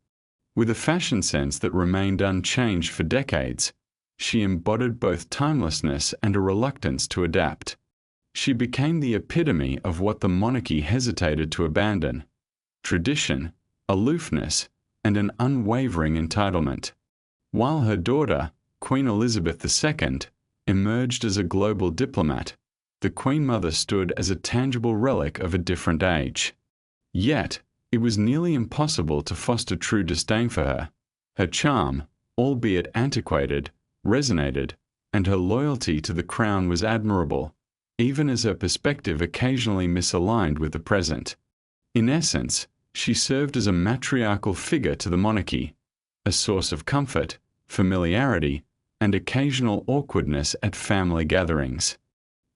A: With a fashion sense that remained unchanged for decades, she embodied both timelessness and a reluctance to adapt. She became the epitome of what the monarchy hesitated to abandon: tradition, aloofness, and an unwavering entitlement. While her daughter, Queen Elizabeth II, emerged as a global diplomat, the Queen Mother stood as a tangible relic of a different age. Yet, it was nearly impossible to foster true disdain for her. Her charm, albeit antiquated, resonated, and her loyalty to the crown was admirable, even as her perspective occasionally misaligned with the present. In essence, she served as a matriarchal figure to the monarchy, a source of comfort, familiarity, and occasional awkwardness at family gatherings.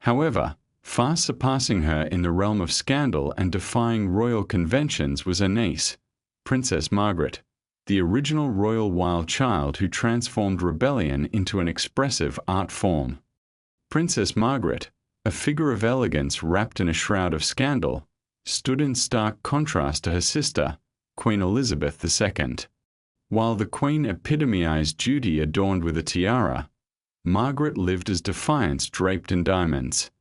A: However, far surpassing her in the realm of scandal and defying royal conventions was her niece, Princess Margaret, the original royal wild child who transformed rebellion into an expressive art form. Princess Margaret, a figure of elegance wrapped in a shroud of scandal, stood in stark contrast to her sister, Queen Elizabeth II. While the Queen epitomized duty adorned with a tiara, Margaret lived as defiance draped in diamonds.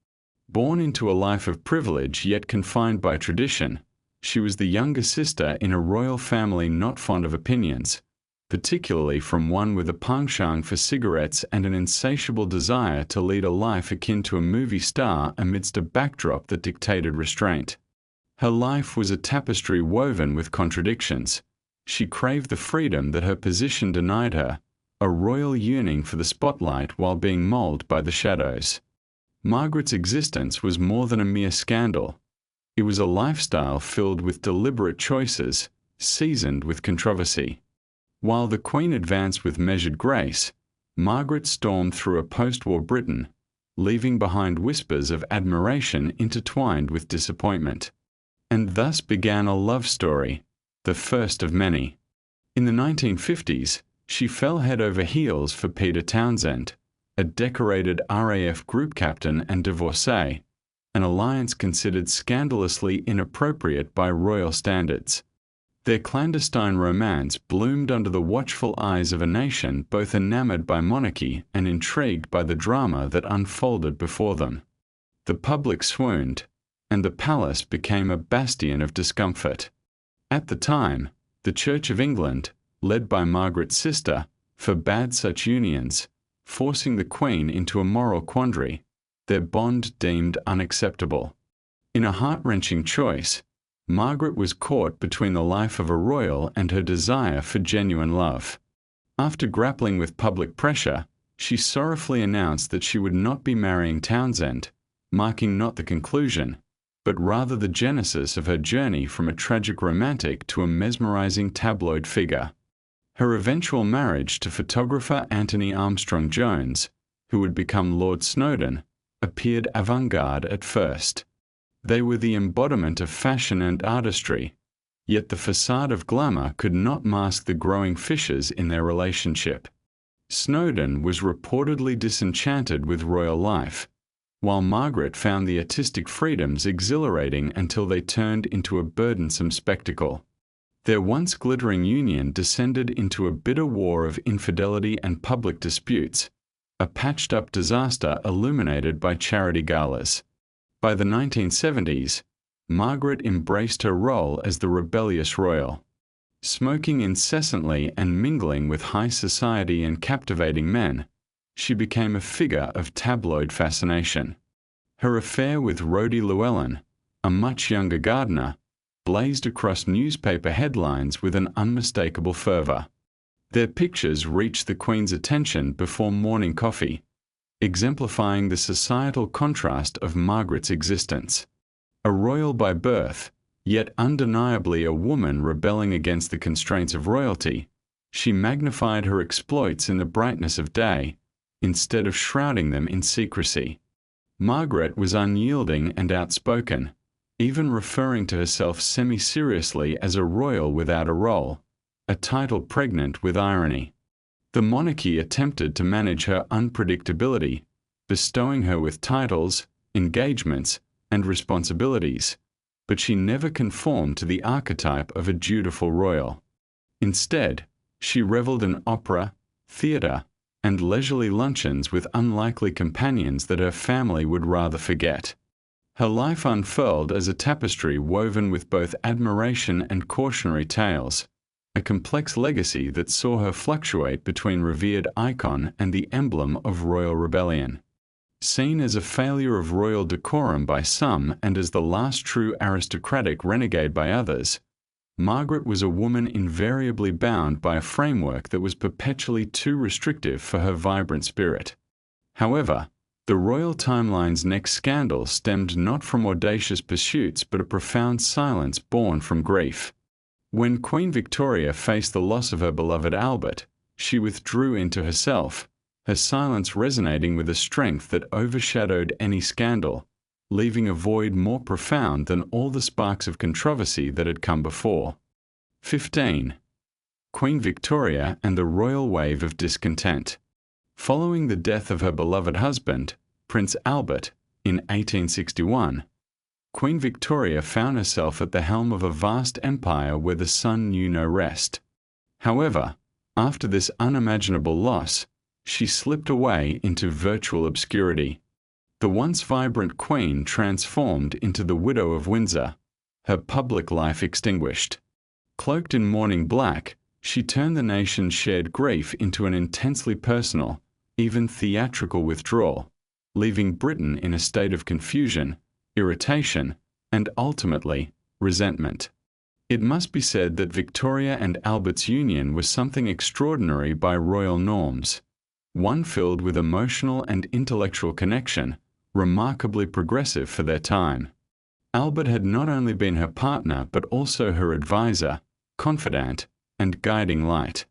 A: Born into a life of privilege yet confined by tradition, she was the younger sister in a royal family not fond of opinions, particularly from one with a penchant for cigarettes and an insatiable desire to lead a life akin to a movie star amidst a backdrop that dictated restraint. Her life was a tapestry woven with contradictions. She craved the freedom that her position denied her, a royal yearning for the spotlight while being molded by the shadows. Margaret's existence was more than a mere scandal. It was a lifestyle filled with deliberate choices, seasoned with controversy. While the Queen advanced with measured grace, Margaret stormed through a post-war Britain, leaving behind whispers of admiration intertwined with disappointment. And thus began a love story, the first of many. In the 1950s, she fell head over heels for Peter Townsend, a decorated RAF group captain and divorcee, an alliance considered scandalously inappropriate by royal standards. Their clandestine romance bloomed under the watchful eyes of a nation both enamored by monarchy and intrigued by the drama that unfolded before them. The public swooned, and the palace became a bastion of discomfort. At the time, the Church of England, led by Margaret's sister, forbade such unions, forcing the Queen into a moral quandary, their bond deemed unacceptable. In a heart-wrenching choice, Margaret was caught between the life of a royal and her desire for genuine love. After grappling with public pressure, she sorrowfully announced that she would not be marrying Townsend, marking not the conclusion, but rather the genesis of her journey from a tragic romantic to a mesmerizing tabloid figure. Her eventual marriage to photographer Anthony Armstrong Jones, who would become Lord Snowdon, appeared avant-garde at first. They were the embodiment of fashion and artistry, yet the facade of glamour could not mask the growing fissures in their relationship. Snowdon was reportedly disenchanted with royal life, while Margaret found the artistic freedoms exhilarating until they turned into a burdensome spectacle. Their once glittering union descended into a bitter war of infidelity and public disputes, a patched-up disaster illuminated by charity galas. By the 1970s, Margaret embraced her role as the rebellious royal. Smoking incessantly and mingling with high society and captivating men, she became a figure of tabloid fascination. Her affair with Rhodey Llewellyn, a much younger gardener, blazed across newspaper headlines with an unmistakable fervor. Their pictures reached the Queen's attention before morning coffee, exemplifying the societal contrast of Margaret's existence. A royal by birth, yet undeniably a woman rebelling against the constraints of royalty, she magnified her exploits in the brightness of day, instead of shrouding them in secrecy. Margaret was unyielding and outspoken, even referring to herself semi-seriously as a royal without a role, a title pregnant with irony. The monarchy attempted to manage her unpredictability, bestowing her with titles, engagements, and responsibilities, but she never conformed to the archetype of a dutiful royal. Instead, she reveled in opera, theatre, and leisurely luncheons with unlikely companions that her family would rather forget. Her life unfurled as a tapestry woven with both admiration and cautionary tales, a complex legacy that saw her fluctuate between revered icon and the emblem of royal rebellion. Seen as a failure of royal decorum by some and as the last true aristocratic renegade by others, Margaret was a woman invariably bound by a framework that was perpetually too restrictive for her vibrant spirit. However, the royal timeline's next scandal stemmed not from audacious pursuits but a profound silence born from grief. When Queen Victoria faced the loss of her beloved Albert, she withdrew into herself, her silence resonating with a strength that overshadowed any scandal, leaving a void more profound than all the sparks of controversy that had come before. 15. Queen Victoria and the royal wave of discontent. Following the death of her beloved husband, Prince Albert, in 1861, Queen Victoria found herself at the helm of a vast empire where the sun knew no rest. However, after this unimaginable loss, she slipped away into virtual obscurity. The once vibrant queen transformed into the widow of Windsor, her public life extinguished. Cloaked in mourning black, she turned the nation's shared grief into an intensely personal, even theatrical withdrawal, leaving Britain in a state of confusion, irritation, and ultimately, resentment. It must be said that Victoria and Albert's union was something extraordinary by royal norms, one filled with emotional and intellectual connection, remarkably progressive for their time. Albert had not only been her partner but also her advisor, confidant, and guiding light.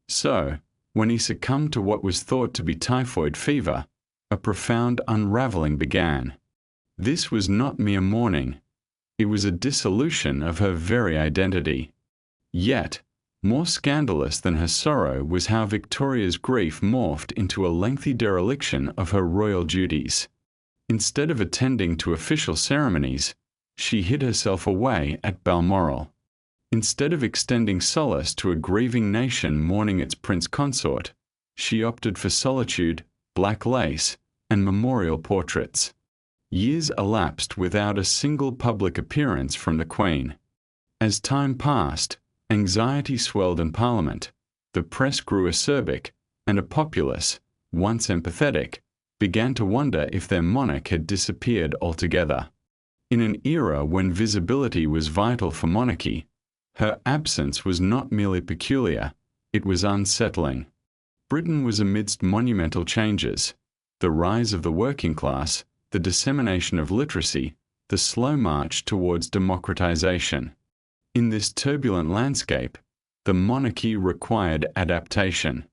A: So, when he succumbed to what was thought to be typhoid fever, a profound unraveling began. This was not mere mourning. It was a dissolution of her very identity. Yet, more scandalous than her sorrow was how Victoria's grief morphed into a lengthy dereliction of her royal duties. Instead of attending to official ceremonies, she hid herself away at Balmoral. Instead of extending solace to a grieving nation mourning its prince consort, she opted for solitude, black lace, and memorial portraits. Years elapsed without a single public appearance from the Queen. As time passed, anxiety swelled in Parliament, the press grew acerbic, and a populace, once empathetic, began to wonder if their monarch had disappeared altogether. In an era when visibility was vital for monarchy, her absence was not merely peculiar, it was unsettling. Britain was amidst monumental changes: the rise of the working class, the dissemination of literacy, the slow march towards democratization. In this turbulent landscape, the monarchy required adaptation.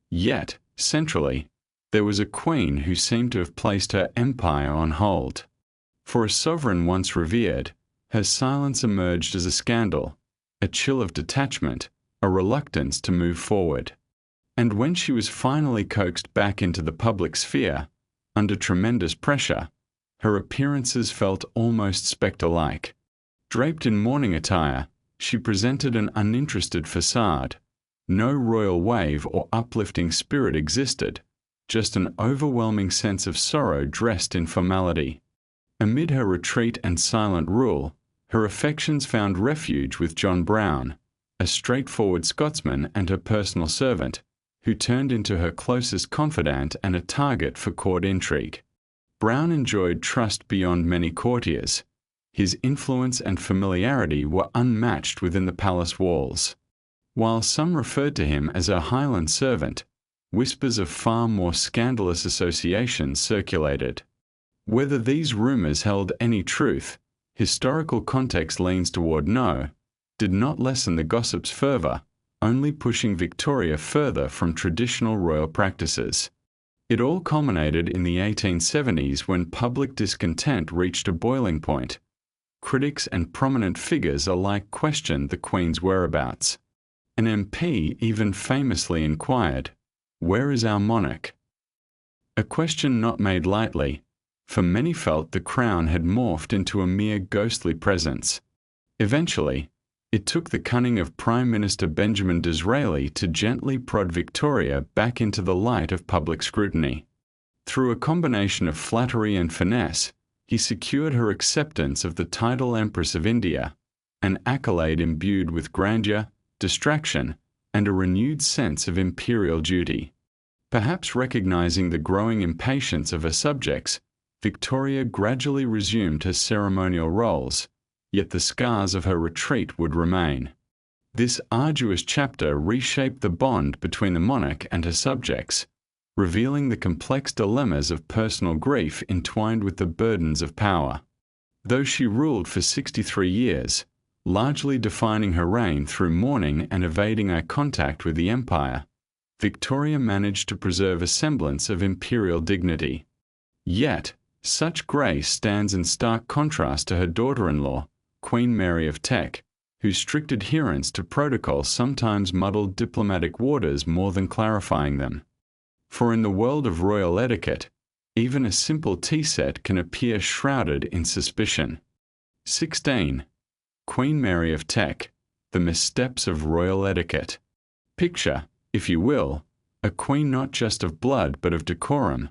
A: Yet, centrally, there was a queen who seemed to have placed her empire on hold. For a sovereign once revered, her silence emerged as a scandal, a chill of detachment, a reluctance to move forward. And when she was finally coaxed back into the public sphere, under tremendous pressure, her appearances felt almost spectre-like. Draped in mourning attire, she presented an uninterested facade. No royal wave or uplifting spirit existed, just an overwhelming sense of sorrow dressed in formality. Amid her retreat and silent rule, her affections found refuge with John Brown, a straightforward Scotsman and her personal servant, who turned into her closest confidant and a target for court intrigue. Brown enjoyed trust beyond many courtiers. His influence and familiarity were unmatched within the palace walls. While some referred to him as a Highland servant, whispers of far more scandalous associations circulated. Whether these rumours held any truth, historical context leans toward no, did not lessen the gossip's fervour, only pushing Victoria further from traditional royal practices. It all culminated in the 1870s when public discontent reached a boiling point. Critics and prominent figures alike questioned the Queen's whereabouts. An MP even famously inquired, "Where is our monarch?" A question not made lightly, for many felt the crown had morphed into a mere ghostly presence. Eventually, it took the cunning of Prime Minister Benjamin Disraeli to gently prod Victoria back into the light of public scrutiny. Through a combination of flattery and finesse, he secured her acceptance of the title Empress of India, an accolade imbued with grandeur, distraction, and a renewed sense of imperial duty. Perhaps recognizing the growing impatience of her subjects, Victoria gradually resumed her ceremonial roles, yet the scars of her retreat would remain. This arduous chapter reshaped the bond between the monarch and her subjects, revealing the complex dilemmas of personal grief entwined with the burdens of power. Though she ruled for 63 years, largely defining her reign through mourning and evading eye contact with the empire, Victoria managed to preserve a semblance of imperial dignity. Yet, such grace stands in stark contrast to her daughter-in-law, Queen Mary of Teck, whose strict adherence to protocol sometimes muddled diplomatic waters more than clarifying them. For in the world of royal etiquette, even a simple tea set can appear shrouded in suspicion. 16. Queen Mary of Teck, the missteps of royal etiquette. Picture, if you will, a queen not just of blood but of decorum,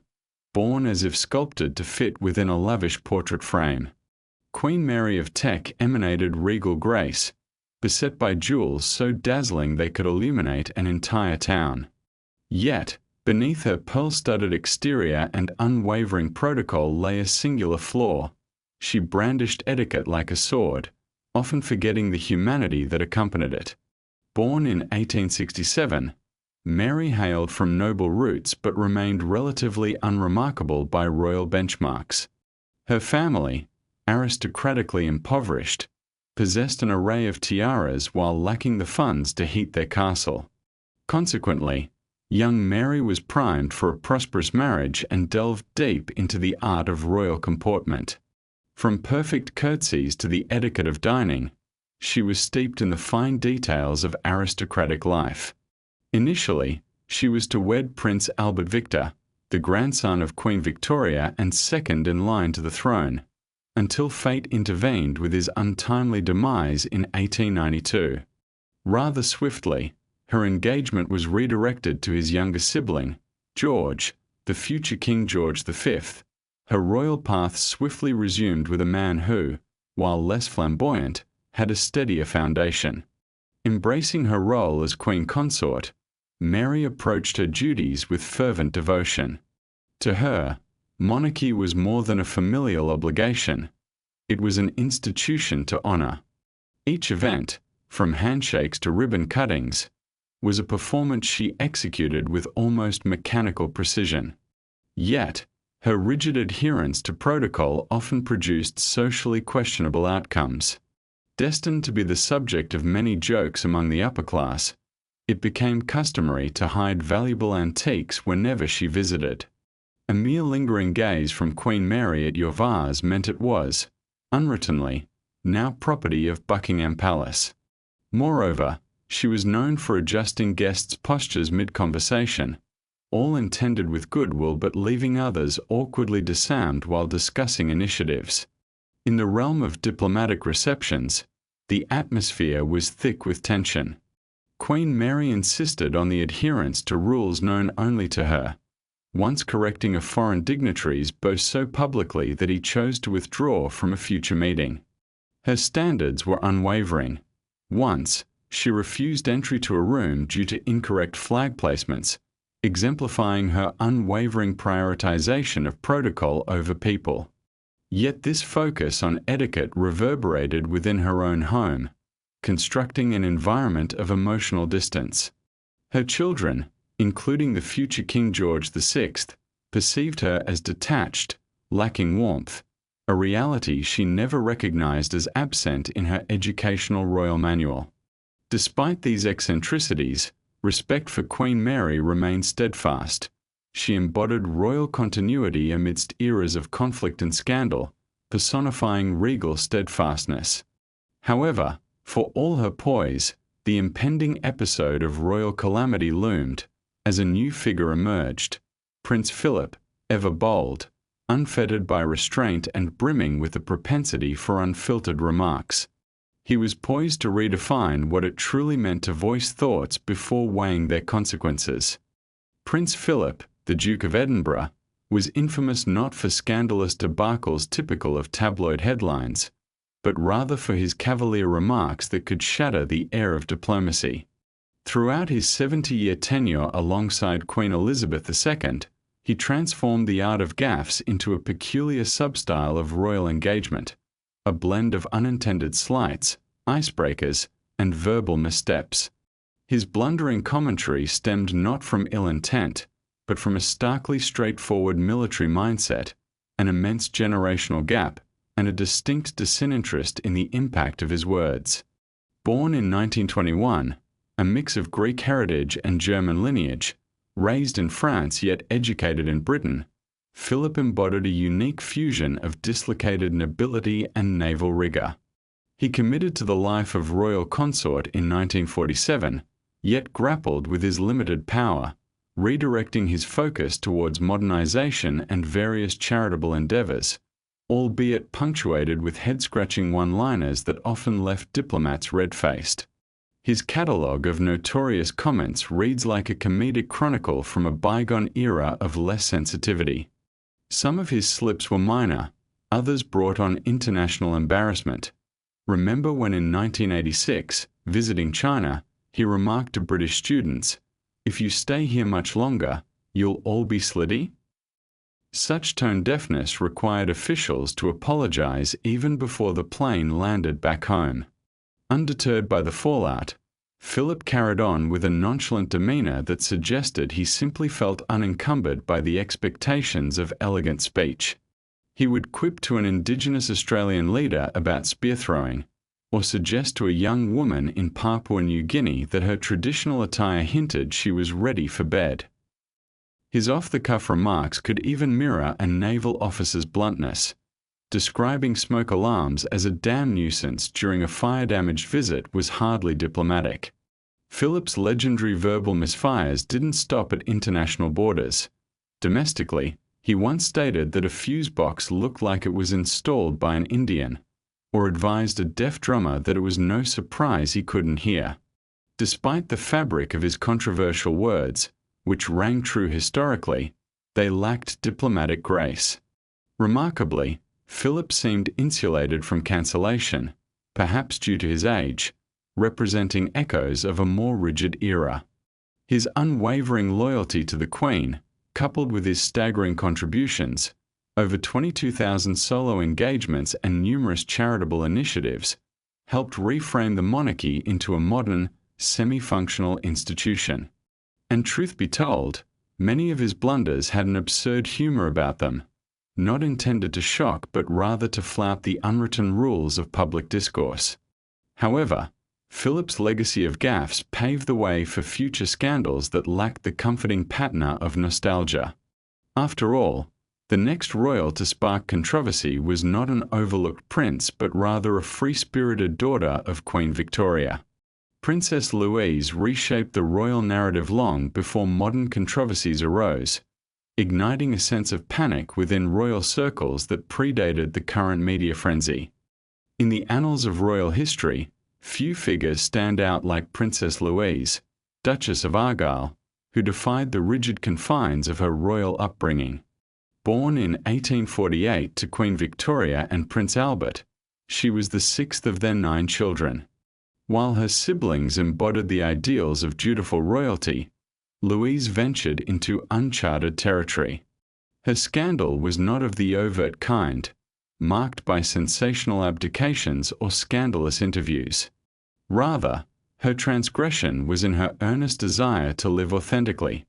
A: born as if sculpted to fit within a lavish portrait frame. Queen Mary of Teck emanated regal grace, beset by jewels so dazzling they could illuminate an entire town. Yet, beneath her pearl-studded exterior and unwavering protocol lay a singular flaw. She brandished etiquette like a sword, often forgetting the humanity that accompanied it. Born in 1867, Mary hailed from noble roots but remained relatively unremarkable by royal benchmarks. Her family, aristocratically impoverished, possessed an array of tiaras while lacking the funds to heat their castle. Consequently, young Mary was primed for a prosperous marriage and delved deep into the art of royal comportment. From perfect curtsies to the etiquette of dining, she was steeped in the fine details of aristocratic life. Initially, she was to wed Prince Albert Victor, the grandson of Queen Victoria and second in line to the throne, until fate intervened with his untimely demise in 1892. Rather swiftly, her engagement was redirected to his younger sibling, George, the future King George V. Her royal path swiftly resumed with a man who, while less flamboyant, had a steadier foundation. Embracing her role as queen consort, Mary approached her duties with fervent devotion. To her, monarchy was more than a familial obligation. It was an institution to honor. Each event, from handshakes to ribbon cuttings, was a performance she executed with almost mechanical precision. Yet, her rigid adherence to protocol often produced socially questionable outcomes. Destined to be the subject of many jokes among the upper class, it became customary to hide valuable antiques whenever she visited. A mere lingering gaze from Queen Mary at your vase meant it was, unwrittenly, now property of Buckingham Palace. Moreover, she was known for adjusting guests' postures mid-conversation, all intended with goodwill but leaving others awkwardly disarmed while discussing initiatives. In the realm of diplomatic receptions, the atmosphere was thick with tension. Queen Mary insisted on the adherence to rules known only to her, once correcting a foreign dignitary's boast so publicly that he chose to withdraw from a future meeting. Her standards were unwavering. Once, she refused entry to a room due to incorrect flag placements, exemplifying her unwavering prioritization of protocol over people. Yet this focus on etiquette reverberated within her own home, constructing an environment of emotional distance. Her children, including the future King George VI, perceived her as detached, lacking warmth, a reality she never recognized as absent in her educational royal manual. Despite these eccentricities, respect for Queen Mary remained steadfast. She embodied royal continuity amidst eras of conflict and scandal, personifying regal steadfastness. However, for all her poise, the impending episode of royal calamity loomed, as a new figure emerged, Prince Philip, ever bold, unfettered by restraint and brimming with a propensity for unfiltered remarks. He was poised to redefine what it truly meant to voice thoughts before weighing their consequences. Prince Philip, the Duke of Edinburgh, was infamous not for scandalous debacles typical of tabloid headlines, but rather for his cavalier remarks that could shatter the air of diplomacy. Throughout his 70-year tenure alongside Queen Elizabeth II, he transformed the art of gaffes into a peculiar substyle of royal engagement, a blend of unintended slights, icebreakers, and verbal missteps. His blundering commentary stemmed not from ill intent, but from a starkly straightforward military mindset, an immense generational gap, and a distinct disinterest in the impact of his words. Born in 1921, a mix of Greek heritage and German lineage, raised in France yet educated in Britain, Philip embodied a unique fusion of dislocated nobility and naval rigor. He committed to the life of royal consort in 1947, yet grappled with his limited power, redirecting his focus towards modernization and various charitable endeavors, albeit punctuated with head-scratching one-liners that often left diplomats red-faced. His catalogue of notorious comments reads like a comedic chronicle from a bygone era of less sensitivity. Some of his slips were minor, others brought on international embarrassment. Remember when in 1986, visiting China, he remarked to British students, "If you stay here much longer, you'll all be slitty?" Such tone deafness required officials to apologize even before the plane landed back home. Undeterred by the fallout, Philip carried on with a nonchalant demeanor that suggested he simply felt unencumbered by the expectations of elegant speech. He would quip to an Indigenous Australian leader about spear throwing, or suggest to a young woman in Papua New Guinea that her traditional attire hinted she was ready for bed. His off-the-cuff remarks could even mirror a naval officer's bluntness. Describing smoke alarms as a damn nuisance during a fire-damaged visit was hardly diplomatic. Philip's legendary verbal misfires didn't stop at international borders. Domestically, he once stated that a fuse box looked like it was installed by an Indian, or advised a deaf drummer that it was no surprise he couldn't hear. Despite the fabric of his controversial words, which rang true historically, they lacked diplomatic grace. Remarkably, Philip seemed insulated from cancellation, perhaps due to his age, representing echoes of a more rigid era. His unwavering loyalty to the Queen, coupled with his staggering contributions, Over 22,000 solo engagements and numerous charitable initiatives helped reframe the monarchy into a modern, semi-functional institution. And truth be told, many of his blunders had an absurd humor about them, not intended to shock but rather to flout the unwritten rules of public discourse. However, Philip's legacy of gaffes paved the way for future scandals that lacked the comforting patina of nostalgia. After all, the next royal to spark controversy was not an overlooked prince but rather a free-spirited daughter of Queen Victoria. Princess Louise reshaped the royal narrative long before modern controversies arose, igniting a sense of panic within royal circles that predated the current media frenzy. In the annals of royal history, few figures stand out like Princess Louise, Duchess of Argyll, who defied the rigid confines of her royal upbringing. Born in 1848 to Queen Victoria and Prince Albert, she was the sixth of their 9 children. While her siblings embodied the ideals of dutiful royalty, Louise ventured into uncharted territory. Her scandal was not of the overt kind, marked by sensational abdications or scandalous interviews. Rather, her transgression was in her earnest desire to live authentically,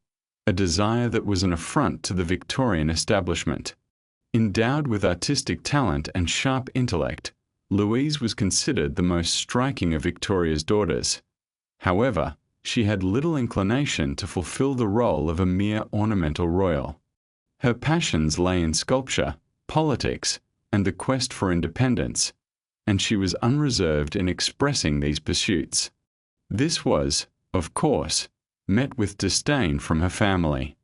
A: a desire that was an affront to the Victorian establishment. Endowed with artistic talent and sharp intellect, Louise was considered the most striking of Victoria's daughters. However, she had little inclination to fulfill the role of a mere ornamental royal. Her passions lay in sculpture, politics, and the quest for independence, and she was unreserved in expressing these pursuits. This was, of course, met with disdain from her family.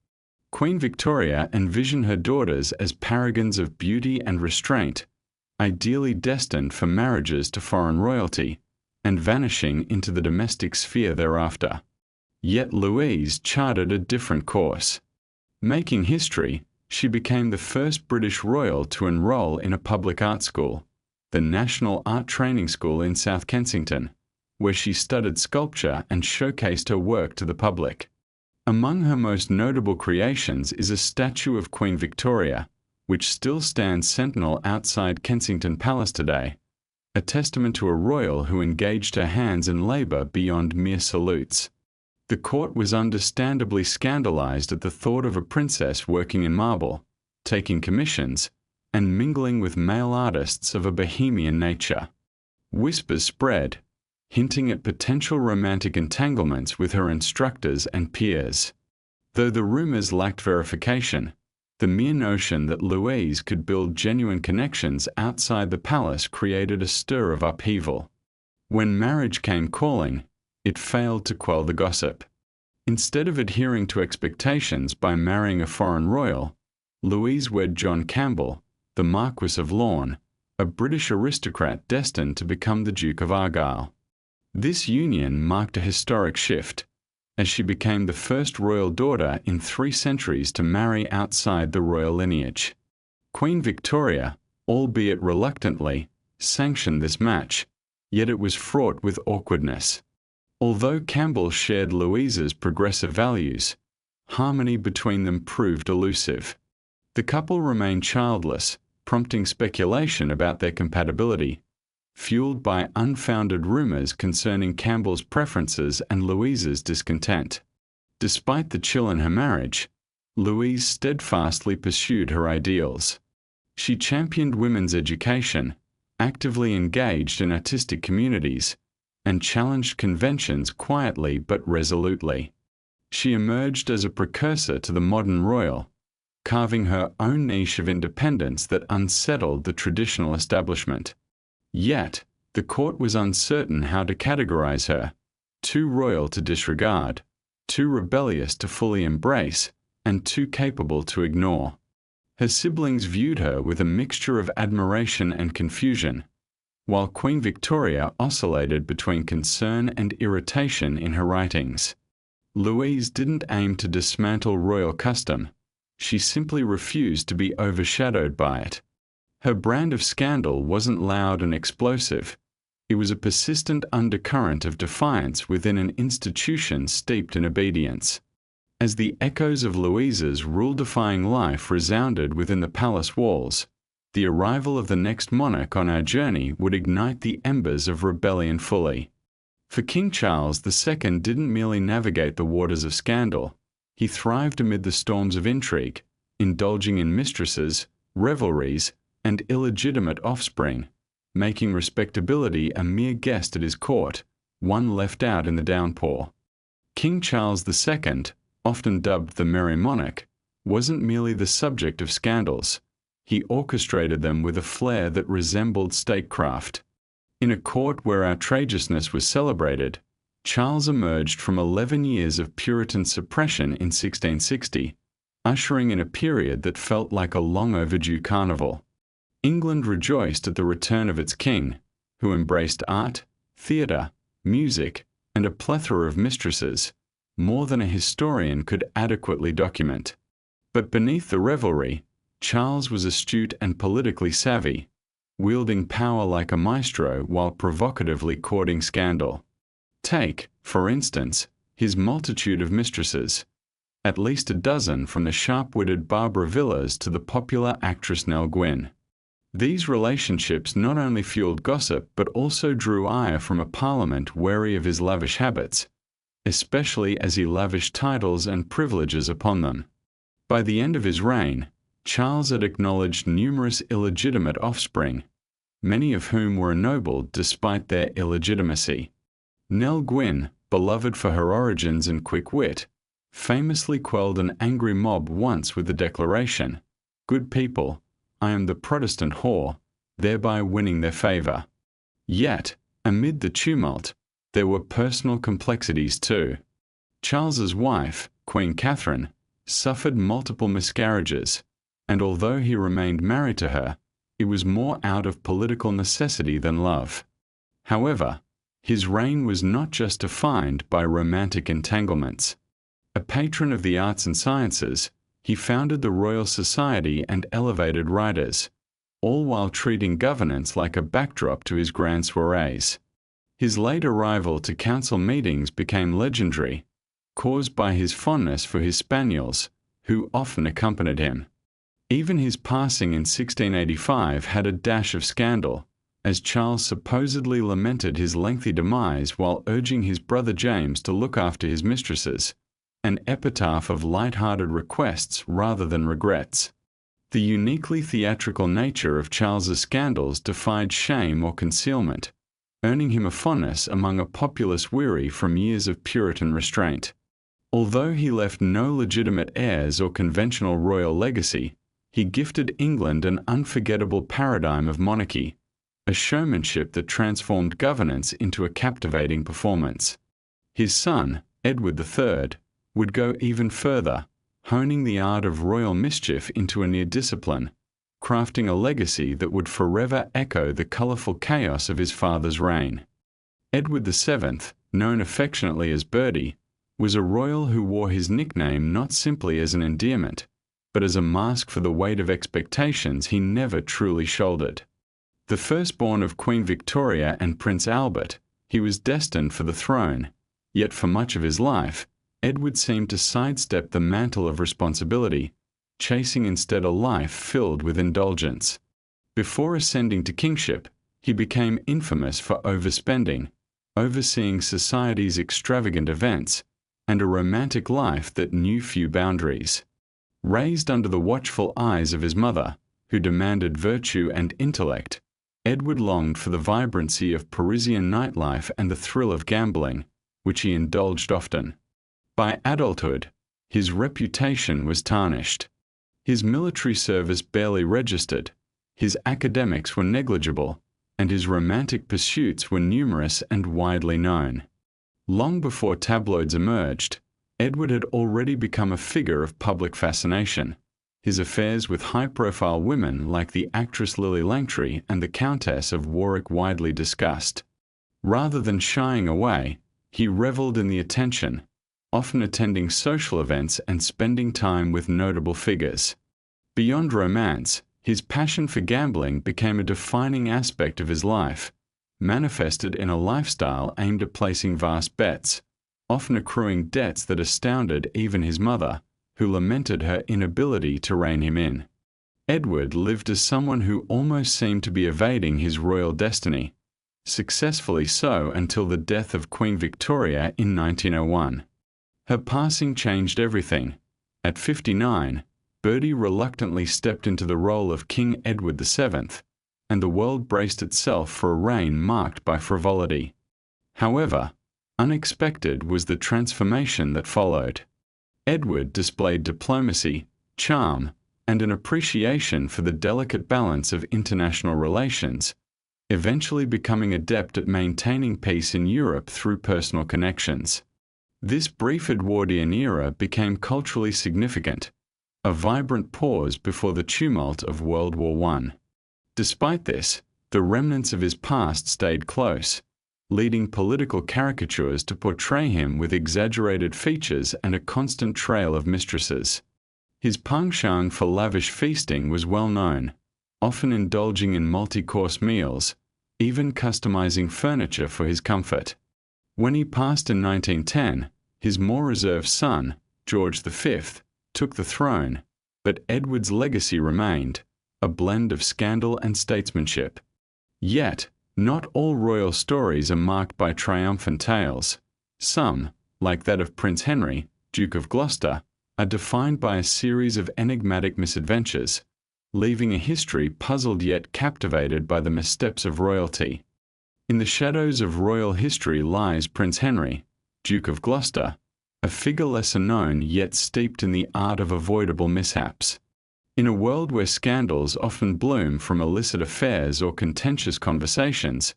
A: Queen Victoria envisioned her daughters as paragons of beauty and restraint, ideally destined for marriages to foreign royalty, and vanishing into the domestic sphere thereafter. Yet Louise charted a different course. Making history, she became the first British royal to enroll in a public art school, the National Art Training School in South Kensington, where she studied sculpture and showcased her work to the public. Among her most notable creations is a statue of Queen Victoria, which still stands sentinel outside Kensington Palace today, a testament to a royal who engaged her hands in labour beyond mere salutes. The court was understandably scandalized at the thought of a princess working in marble, taking commissions, and mingling with male artists of a bohemian nature. Whispers spread, hinting at potential romantic entanglements with her instructors and peers. Though the rumours lacked verification, the mere notion that Louise could build genuine connections outside the palace created a stir of upheaval. When marriage came calling, it failed to quell the gossip. Instead of adhering to expectations by marrying a foreign royal, Louise wed John Campbell, the Marquis of Lorne, a British aristocrat destined to become the Duke of Argyll. This union marked a historic shift, as she became the first royal daughter in 3 centuries to marry outside the royal lineage. Queen Victoria, albeit reluctantly, sanctioned this match, yet it was fraught with awkwardness. Although Campbell shared Louise's progressive values, harmony between them proved elusive. The couple remained childless, prompting speculation about their compatibility, fueled by unfounded rumors concerning Campbell's preferences and Louise's discontent. Despite the chill in her marriage, Louise steadfastly pursued her ideals. She championed women's education, actively engaged in artistic communities, and challenged conventions quietly but resolutely. She emerged as a precursor to the modern royal, carving her own niche of independence that unsettled the traditional establishment. Yet, the court was uncertain how to categorize her, too royal to disregard, too rebellious to fully embrace, and too capable to ignore. Her siblings viewed her with a mixture of admiration and confusion, while Queen Victoria oscillated between concern and irritation in her writings. Louise didn't aim to dismantle royal custom, she simply refused to be overshadowed by it. Her brand of scandal wasn't loud and explosive, it was a persistent undercurrent of defiance within an institution steeped in obedience. As the echoes of Louisa's rule-defying life resounded within the palace walls, the arrival of the next monarch on our journey would ignite the embers of rebellion fully. For King Charles II didn't merely navigate the waters of scandal, he thrived amid the storms of intrigue, indulging in mistresses, revelries, and illegitimate offspring, making respectability a mere guest at his court, one left out in the downpour. King Charles II, often dubbed the Merry Monarch, wasn't merely the subject of scandals. He orchestrated them with a flair that resembled statecraft. In a court where outrageousness was celebrated, Charles emerged from 11 years of Puritan suppression in 1660, ushering in a period that felt like a long overdue carnival. England rejoiced at the return of its king, who embraced art, theatre, music, and a plethora of mistresses, more than a historian could adequately document. But beneath the revelry, Charles was astute and politically savvy, wielding power like a maestro while provocatively courting scandal. Take, for instance, his multitude of mistresses, at least a dozen from the sharp-witted Barbara Villiers to the popular actress Nell Gwynn. These relationships not only fueled gossip but also drew ire from a parliament wary of his lavish habits, especially as he lavished titles and privileges upon them. By the end of his reign, Charles had acknowledged numerous illegitimate offspring, many of whom were ennobled despite their illegitimacy. Nell Gwynn, beloved for her origins and quick wit, famously quelled an angry mob once with the declaration, "Good people, I am the Protestant whore," thereby winning their favor. Yet, amid the tumult, there were personal complexities too. Charles's wife, Queen Catherine, suffered multiple miscarriages, and although he remained married to her, it was more out of political necessity than love. However, his reign was not just defined by romantic entanglements. A patron of the arts and sciences, he founded the Royal Society and elevated writers, all while treating governance like a backdrop to his grand soirees. His late arrival to council meetings became legendary, caused by his fondness for his spaniels, who often accompanied him. Even his passing in 1685 had a dash of scandal, as Charles supposedly lamented his lengthy demise while urging his brother James to look after his mistresses, an epitaph of light-hearted requests rather than regrets. The uniquely theatrical nature of Charles's scandals defied shame or concealment, earning him a fondness among a populace weary from years of Puritan restraint. Although he left no legitimate heirs or conventional royal legacy, he gifted England an unforgettable paradigm of monarchy, a showmanship that transformed governance into a captivating performance. His son, Edward III, would go even further, honing the art of royal mischief into a near discipline, crafting a legacy that would forever echo the colourful chaos of his father's reign. Edward VII, known affectionately as Bertie, was a royal who wore his nickname not simply as an endearment, but as a mask for the weight of expectations he never truly shouldered. The firstborn of Queen Victoria and Prince Albert, he was destined for the throne, yet for much of his life, Edward seemed to sidestep the mantle of responsibility, chasing instead a life filled with indulgence. Before ascending to kingship, he became infamous for overspending, overseeing society's extravagant events, and a romantic life that knew few boundaries. Raised under the watchful eyes of his mother, who demanded virtue and intellect, Edward longed for the vibrancy of Parisian nightlife and the thrill of gambling, which he indulged often. By adulthood, his reputation was tarnished. His military service barely registered, his academics were negligible, and his romantic pursuits were numerous and widely known. Long before tabloids emerged, Edward had already become a figure of public fascination, his affairs with high-profile women like the actress Lily Langtry and the Countess of Warwick widely discussed. Rather than shying away, he revelled in the attention, often attending social events and spending time with notable figures. Beyond romance, his passion for gambling became a defining aspect of his life, manifested in a lifestyle aimed at placing vast bets, often accruing debts that astounded even his mother, who lamented her inability to rein him in. Edward lived as someone who almost seemed to be evading his royal destiny, successfully so until the death of Queen Victoria in 1901. Her passing changed everything. At 59, Bertie reluctantly stepped into the role of King Edward VII, and the world braced itself for a reign marked by frivolity. However, unexpected was the transformation that followed. Edward displayed diplomacy, charm, and an appreciation for the delicate balance of international relations, eventually becoming adept at maintaining peace in Europe through personal connections. This brief Edwardian era became culturally significant, a vibrant pause before the tumult of World War I. Despite this, the remnants of his past stayed close, leading political caricatures to portray him with exaggerated features and a constant trail of mistresses. His penchant for lavish feasting was well known, often indulging in multi-course meals, even customizing furniture for his comfort. When he passed in 1910, his more reserved son, George V, took the throne, but Edward's legacy remained, a blend of scandal and statesmanship. Yet, not all royal stories are marked by triumphant tales. Some, like that of Prince Henry, Duke of Gloucester, are defined by a series of enigmatic misadventures, leaving a history puzzled yet captivated by the missteps of royalty. In the shadows of royal history lies Prince Henry, Duke of Gloucester, a figure lesser known yet steeped in the art of avoidable mishaps. In a world where scandals often bloom from illicit affairs or contentious conversations,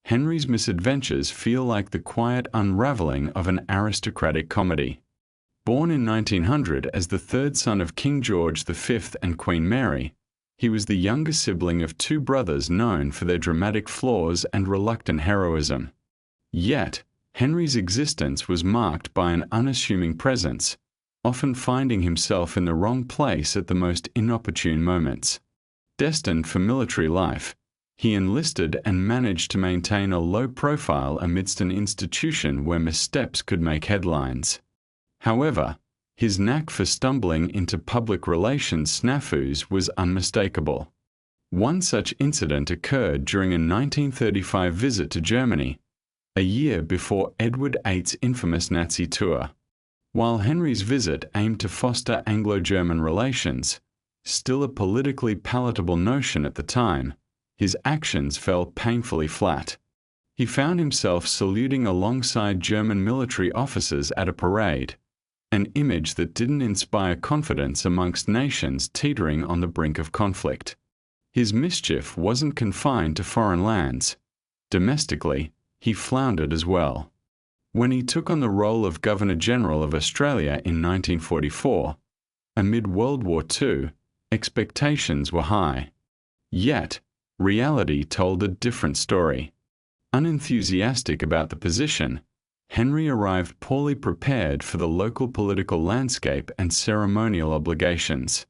A: Henry's misadventures feel like the quiet unraveling of an aristocratic comedy. Born in 1900 as the third son of King George V and Queen Mary, he was the younger sibling of two brothers known for their dramatic flaws and reluctant heroism. Yet, Henry's existence was marked by an unassuming presence, often finding himself in the wrong place at the most inopportune moments. Destined for military life, he enlisted and managed to maintain a low profile amidst an institution where missteps could make headlines. However, his knack for stumbling into public relations snafus was unmistakable. One such incident occurred during a 1935 visit to Germany, a year before Edward VIII's infamous Nazi tour. While Henry's visit aimed to foster Anglo-German relations, still a politically palatable notion at the time, his actions fell painfully flat. He found himself saluting alongside German military officers at a parade, an image that didn't inspire confidence amongst nations teetering on the brink of conflict. His mischief wasn't confined to foreign lands. Domestically, he floundered as well. When he took on the role of Governor-General of Australia in 1944, amid World War II, expectations were high. Yet, reality told a different story. Unenthusiastic about the position, Henry arrived poorly prepared for the local political landscape and ceremonial obligations.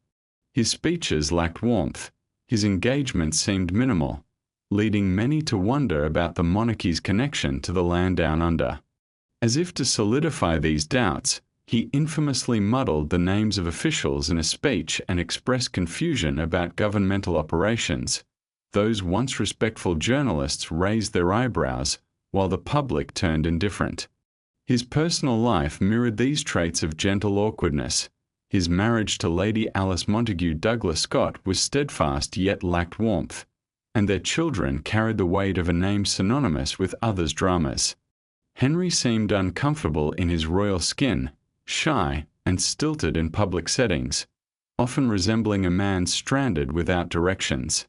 A: His speeches lacked warmth, his engagement seemed minimal, leading many to wonder about the monarchy's connection to the land down under. As if to solidify these doubts, he infamously muddled the names of officials in a speech and expressed confusion about governmental operations. Those once respectful journalists raised their eyebrows, while the public turned indifferent. His personal life mirrored these traits of gentle awkwardness. His marriage to Lady Alice Montagu Douglas Scott was steadfast yet lacked warmth, and their children carried the weight of a name synonymous with others' dramas. Henry seemed uncomfortable in his royal skin, shy and stilted in public settings, often resembling a man stranded without directions.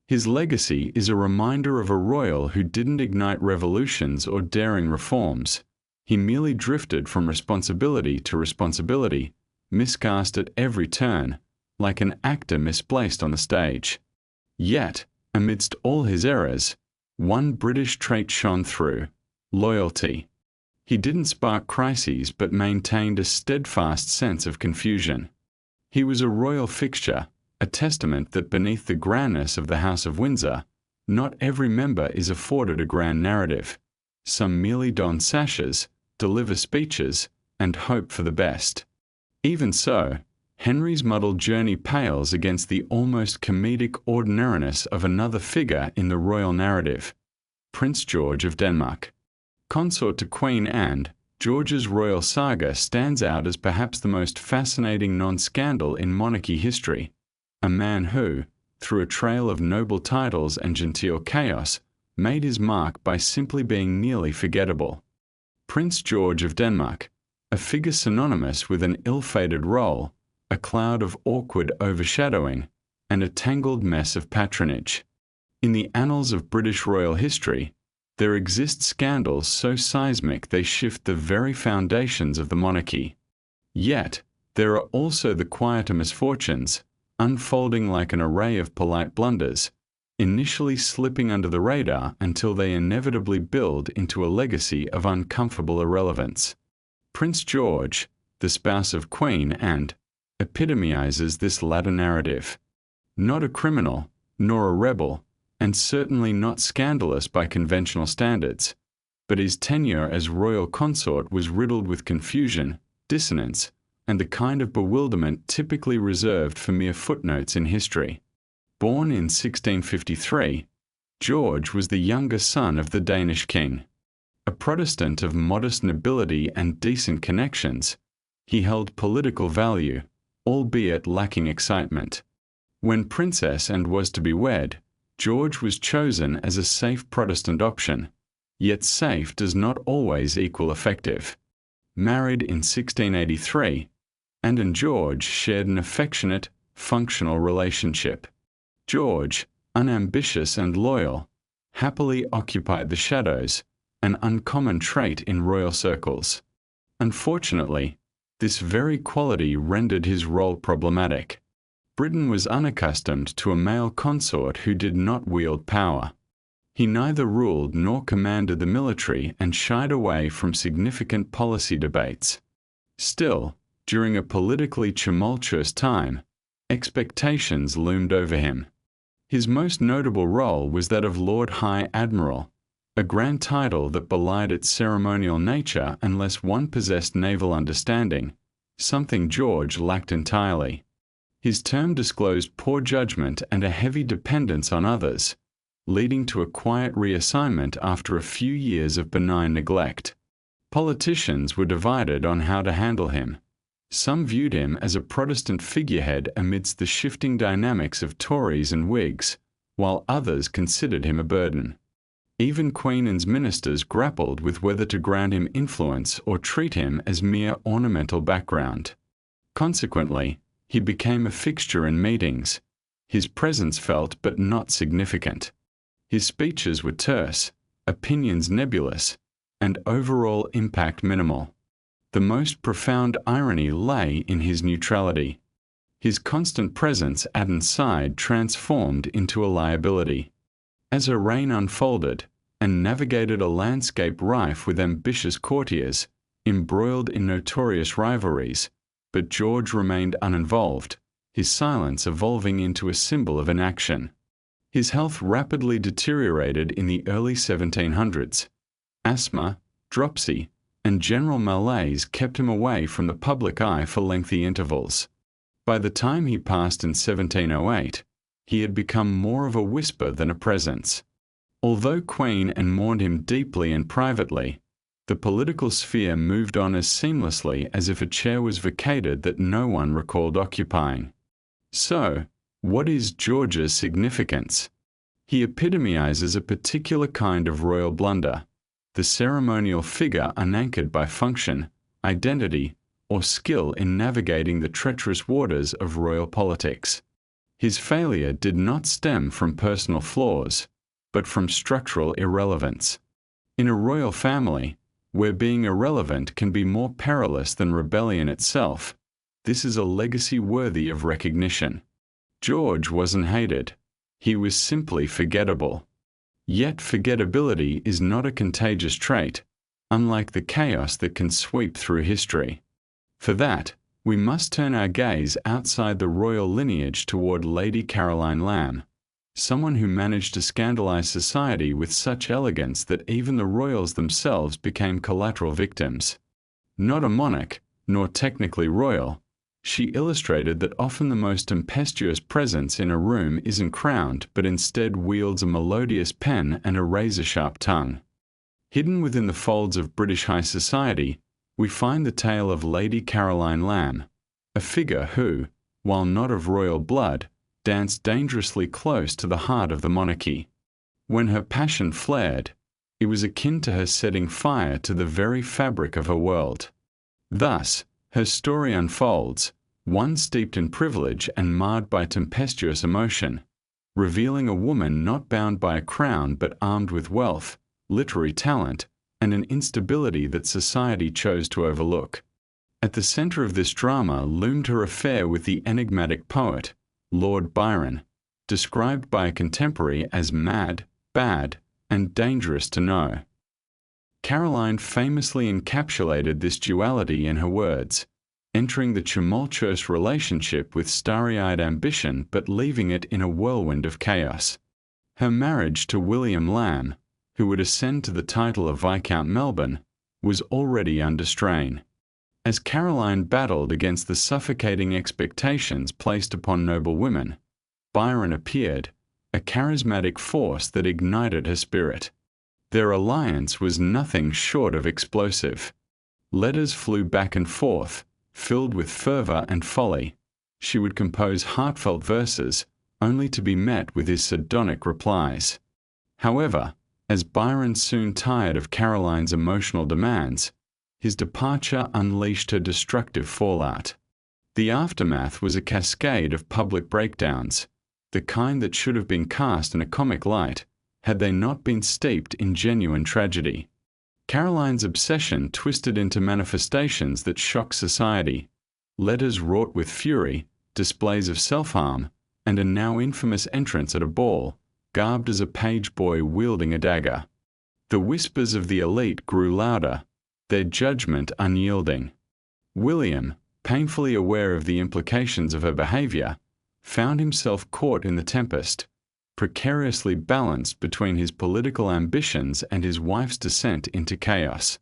A: His legacy is a reminder of a royal who didn't ignite revolutions or daring reforms. He merely drifted from responsibility to responsibility, miscast at every turn, like an actor misplaced on the stage. Yet, amidst all his errors, one British trait shone through: loyalty. He didn't spark crises but maintained a steadfast sense of confusion. He was a royal fixture, a testament that beneath the grandness of the House of Windsor, not every member is afforded a grand narrative. Some merely don sashes, deliver speeches, and hope for the best. Even so, Henry's muddled journey pales against the almost comedic ordinariness of another figure in the royal narrative, Prince George of Denmark. Consort to Queen Anne, George's royal saga stands out as perhaps the most fascinating non-scandal in monarchy history. A man who, through a trail of noble titles and genteel chaos, made his mark by simply being nearly forgettable. Prince George of Denmark, a figure synonymous with an ill-fated role, a cloud of awkward overshadowing, and a tangled mess of patronage. In the annals of British royal history, there exist scandals so seismic they shift the very foundations of the monarchy. Yet, there are also the quieter misfortunes, unfolding like an array of polite blunders, initially slipping under the radar until they inevitably build into a legacy of uncomfortable irrelevance. Prince George, the spouse of Queen Anne, epitomizes this latter narrative. Not a criminal, nor a rebel, and certainly not scandalous by conventional standards, but his tenure as royal consort was riddled with confusion, dissonance, and the kind of bewilderment typically reserved for mere footnotes in history. Born in 1653, George was the younger son of the Danish king. A Protestant of modest nobility and decent connections, he held political value, albeit lacking excitement. When Princess Anne was to be wed, George was chosen as a safe Protestant option, yet safe does not always equal effective. Married in 1683, Anne and George shared an affectionate, functional relationship. George, unambitious and loyal, happily occupied the shadows, an uncommon trait in royal circles. Unfortunately, this very quality rendered his role problematic. Britain was unaccustomed to a male consort who did not wield power. He neither ruled nor commanded the military and shied away from significant policy debates. Still, during a politically tumultuous time, expectations loomed over him. His most notable role was that of Lord High Admiral, a grand title that belied its ceremonial nature unless one possessed naval understanding, something George lacked entirely. His term disclosed poor judgment and a heavy dependence on others, leading to a quiet reassignment after a few years of benign neglect. Politicians were divided on how to handle him. Some viewed him as a Protestant figurehead amidst the shifting dynamics of Tories and Whigs, while others considered him a burden. Even Queen Anne's ministers grappled with whether to grant him influence or treat him as mere ornamental background. Consequently, he became a fixture in meetings, his presence felt but not significant. His speeches were terse, opinions nebulous, and overall impact minimal. The most profound irony lay in his neutrality. His constant presence at Anne's side transformed into a liability. As her reign unfolded, Anne navigated a landscape rife with ambitious courtiers, embroiled in notorious rivalries, but George remained uninvolved, his silence evolving into a symbol of inaction. His health rapidly deteriorated in the early 1700s. Asthma, dropsy, and general malaise kept him away from the public eye for lengthy intervals. By the time he passed in 1708, he had become more of a whisper than a presence. Although Queen Anne mourned him deeply and privately, the political sphere moved on as seamlessly as if a chair was vacated that no one recalled occupying. So, what is George's significance? He epitomizes a particular kind of royal blunder, the ceremonial figure unanchored by function, identity, or skill in navigating the treacherous waters of royal politics. His failure did not stem from personal flaws, but from structural irrelevance. In a royal family, where being irrelevant can be more perilous than rebellion itself, this is a legacy worthy of recognition. George wasn't hated. He was simply forgettable. Yet forgettability is not a contagious trait, unlike the chaos that can sweep through history. For that, we must turn our gaze outside the royal lineage toward Lady Caroline Lamb, someone who managed to scandalize society with such elegance that even the royals themselves became collateral victims. Not a monarch, nor technically royal, she illustrated that often the most tempestuous presence in a room isn't crowned but instead wields a melodious pen and a razor-sharp tongue. Hidden within the folds of British high society, we find the tale of Lady Caroline Lamb, a figure who, while not of royal blood, danced dangerously close to the heart of the monarchy. When her passion flared, it was akin to her setting fire to the very fabric of her world. Thus, her story unfolds, one steeped in privilege and marred by tempestuous emotion, revealing a woman not bound by a crown but armed with wealth, literary talent, and an instability that society chose to overlook. At the center of this drama loomed her affair with the enigmatic poet, Lord Byron, described by a contemporary as mad, bad, and dangerous to know. Caroline famously encapsulated this duality in her words, entering the tumultuous relationship with starry-eyed ambition but leaving it in a whirlwind of chaos. Her marriage to William Lamb, who would ascend to the title of Viscount Melbourne, was already under strain. As Caroline battled against the suffocating expectations placed upon noble women, Byron appeared, a charismatic force that ignited her spirit. Their alliance was nothing short of explosive. Letters flew back and forth, filled with fervor and folly. She would compose heartfelt verses, only to be met with his sardonic replies. However, as Byron soon tired of Caroline's emotional demands, his departure unleashed her destructive fallout. The aftermath was a cascade of public breakdowns, the kind that should have been cast in a comic light, had they not been steeped in genuine tragedy. Caroline's obsession twisted into manifestations that shocked society, letters wrought with fury, displays of self-harm, and a now infamous entrance at a ball, garbed as a page boy wielding a dagger. The whispers of the elite grew louder, their judgment unyielding. William, painfully aware of the implications of her behavior, found himself caught in the tempest, precariously balanced between his political ambitions and his wife's descent into chaos.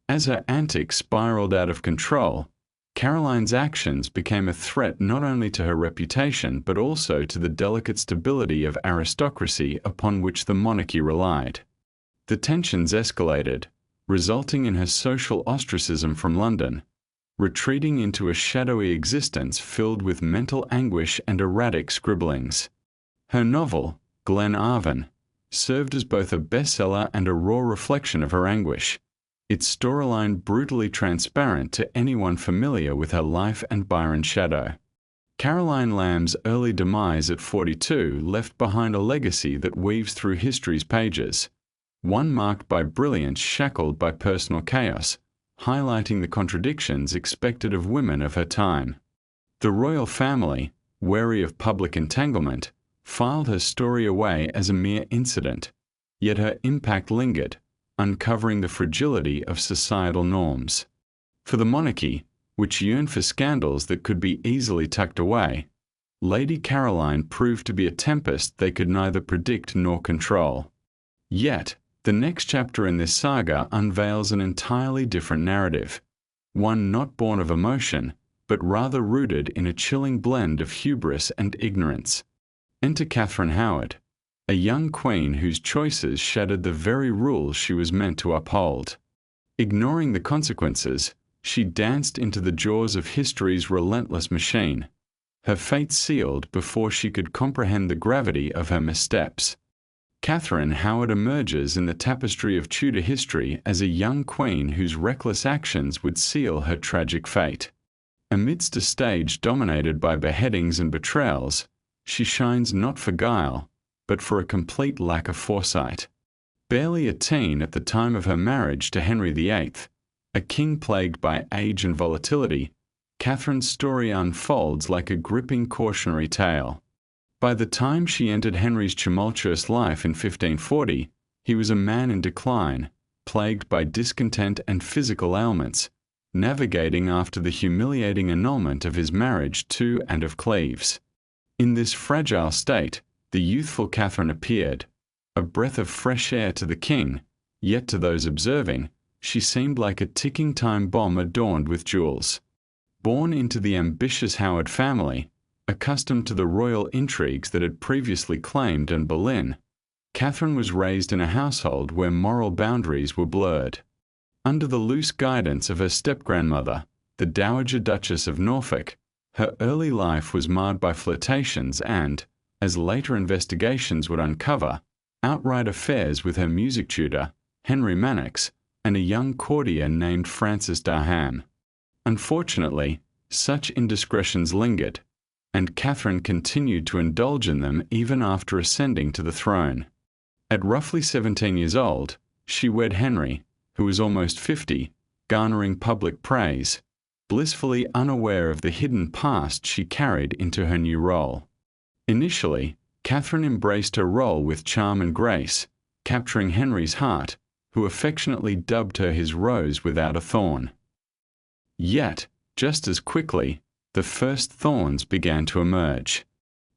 A: As her antics spiraled out of control, Caroline's actions became a threat not only to her reputation but also to the delicate stability of aristocracy upon which the monarchy relied. The tensions escalated, resulting in her social ostracism from London, retreating into a shadowy existence filled with mental anguish and erratic scribblings. Her novel, Glenarvan, served as both a bestseller and a raw reflection of her anguish, its storyline brutally transparent to anyone familiar with her life and Byron's shadow. Caroline Lamb's early demise at 42 left behind a legacy that weaves through history's pages, one marked by brilliance shackled by personal chaos, highlighting the contradictions expected of women of her time. The royal family, wary of public entanglement, filed her story away as a mere incident, yet her impact lingered, uncovering the fragility of societal norms. For the monarchy, which yearned for scandals that could be easily tucked away, Lady Caroline proved to be a tempest they could neither predict nor control. Yet, the next chapter in this saga unveils an entirely different narrative, one not born of emotion, but rather rooted in a chilling blend of hubris and ignorance. Enter Catherine Howard, a young queen whose choices shattered the very rules she was meant to uphold. Ignoring the consequences, she danced into the jaws of history's relentless machine, her fate sealed before she could comprehend the gravity of her missteps. Catherine Howard emerges in the tapestry of Tudor history as a young queen whose reckless actions would seal her tragic fate. Amidst a stage dominated by beheadings and betrayals, she shines not for guile, but for a complete lack of foresight. Barely a teen at the time of her marriage to Henry VIII, a king plagued by age and volatility, Catherine's story unfolds like a gripping cautionary tale. By the time she entered Henry's tumultuous life in 1540, he was a man in decline, plagued by discontent and physical ailments, navigating after the humiliating annulment of his marriage to and of Cleves. In this fragile state, the youthful Catherine appeared, a breath of fresh air to the king, yet to those observing, she seemed like a ticking time bomb adorned with jewels. Born into the ambitious Howard family, accustomed to the royal intrigues that had previously claimed Anne Boleyn, Catherine was raised in a household where moral boundaries were blurred. Under the loose guidance of her step-grandmother, the Dowager Duchess of Norfolk, her early life was marred by flirtations and, as later investigations would uncover, outright affairs with her music tutor, Henry Manox, and a young courtier named Francis Darham. Unfortunately, such indiscretions lingered, and Catherine continued to indulge in them even after ascending to the throne. At roughly 17 years old, she wed Henry, who was almost 50, garnering public praise, blissfully unaware of the hidden past she carried into her new role. Initially, Catherine embraced her role with charm and grace, capturing Henry's heart, who affectionately dubbed her his rose without a thorn. Yet, just as quickly, the first thorns began to emerge.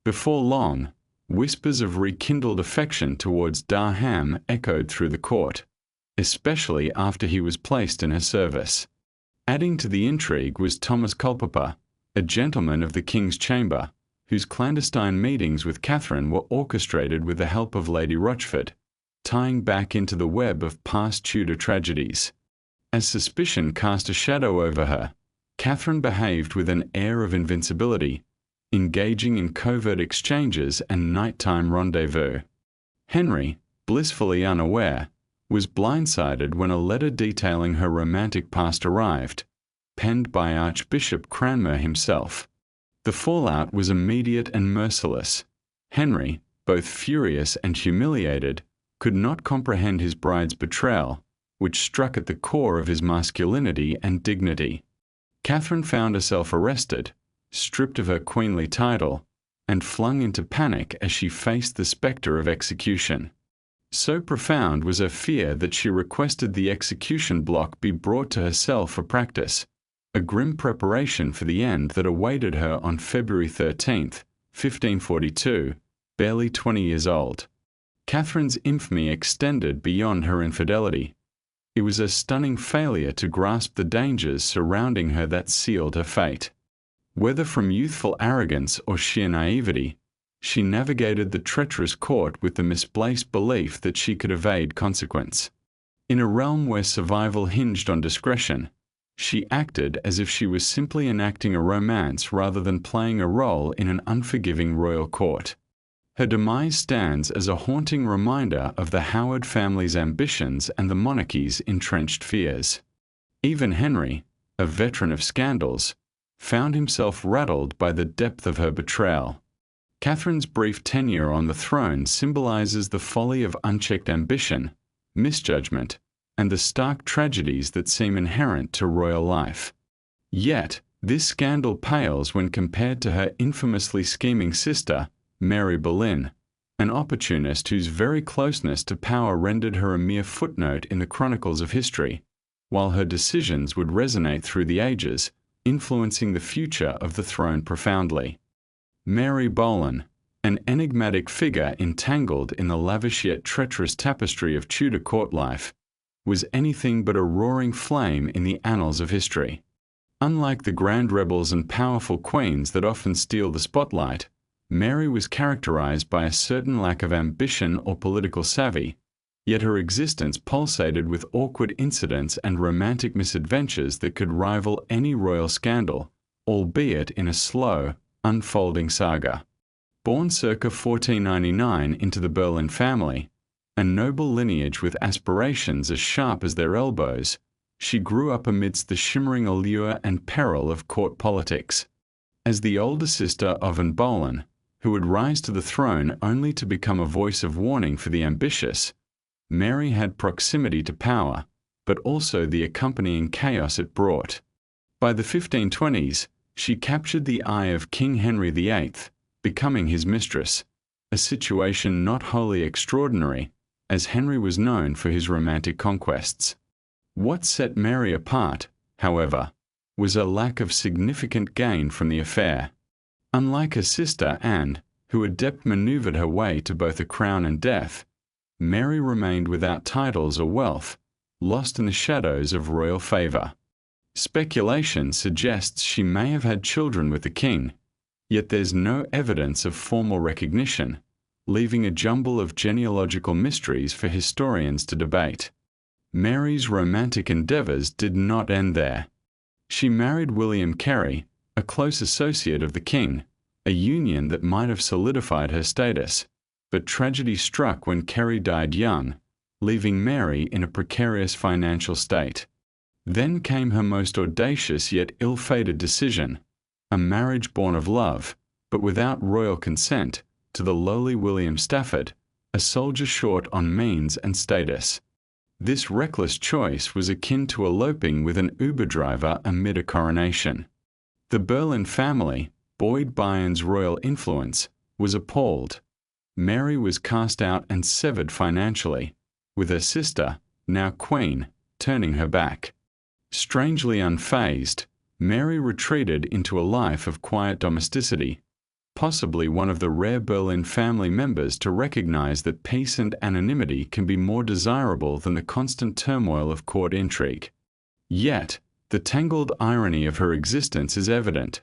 A: Before long, whispers of rekindled affection towards Darham echoed through the court, especially after he was placed in her service. Adding to the intrigue was Thomas Culpeper, a gentleman of the King's Chamber, whose clandestine meetings with Catherine were orchestrated with the help of Lady Rochford, tying back into the web of past Tudor tragedies. As suspicion cast a shadow over her, Catherine behaved with an air of invincibility, engaging in covert exchanges and nighttime rendezvous. Henry, blissfully unaware, was blindsided when a letter detailing her romantic past arrived, penned by Archbishop Cranmer himself. The fallout was immediate and merciless. Henry, both furious and humiliated, could not comprehend his bride's betrayal, which struck at the core of his masculinity and dignity. Catherine found herself arrested, stripped of her queenly title, and flung into panic as she faced the spectre of execution. So profound was her fear that she requested the execution block be brought to her cell for practice, a grim preparation for the end that awaited her on February 13, 1542, barely 20 years old. Catherine's infamy extended beyond her infidelity. It was a stunning failure to grasp the dangers surrounding her that sealed her fate. Whether from youthful arrogance or sheer naivety, she navigated the treacherous court with the misplaced belief that she could evade consequence. In a realm where survival hinged on discretion, she acted as if she was simply enacting a romance rather than playing a role in an unforgiving royal court. Her demise stands as a haunting reminder of the Howard family's ambitions and the monarchy's entrenched fears. Even Henry, a veteran of scandals, found himself rattled by the depth of her betrayal. Catherine's brief tenure on the throne symbolizes the folly of unchecked ambition, misjudgment, and the stark tragedies that seem inherent to royal life. Yet, this scandal pales when compared to her infamously scheming sister, Mary Boleyn, an opportunist whose very closeness to power rendered her a mere footnote in the chronicles of history, while her decisions would resonate through the ages, influencing the future of the throne profoundly. Mary Boleyn, an enigmatic figure entangled in the lavish yet treacherous tapestry of Tudor court life, was anything but a roaring flame in the annals of history. Unlike the grand rebels and powerful queens that often steal the spotlight, Mary was characterized by a certain lack of ambition or political savvy, yet her existence pulsated with awkward incidents and romantic misadventures that could rival any royal scandal, albeit in a slow, unfolding saga. Born circa 1499 into the Boleyn family, a noble lineage with aspirations as sharp as their elbows, she grew up amidst the shimmering allure and peril of court politics. As the older sister of Anne Boleyn, who would rise to the throne only to become a voice of warning for the ambitious, Mary had proximity to power, but also the accompanying chaos it brought. By the 1520s, she captured the eye of King Henry VIII, becoming his mistress, a situation not wholly extraordinary, as Henry was known for his romantic conquests. What set Mary apart, however, was a lack of significant gain from the affair. Unlike her sister Anne, who adept maneuvered her way to both a crown and death, Mary remained without titles or wealth, lost in the shadows of royal favor. Speculation suggests she may have had children with the king, yet there's no evidence of formal recognition, leaving a jumble of genealogical mysteries for historians to debate. Mary's romantic endeavors did not end there. She married William Carey, a close associate of the king, a union that might have solidified her status, but tragedy struck when Carey died young, leaving Mary in a precarious financial state. Then came her most audacious yet ill-fated decision, a marriage born of love, but without royal consent, to the lowly William Stafford, a soldier short on means and status. This reckless choice was akin to eloping with an Uber driver amid a coronation. The Boleyn family, buoyed by Anne's royal influence, was appalled. Mary was cast out and severed financially, with her sister, now queen, turning her back. Strangely unfazed, Mary retreated into a life of quiet domesticity, possibly one of the rare Boleyn family members to recognize that peace and anonymity can be more desirable than the constant turmoil of court intrigue. Yet, the tangled irony of her existence is evident.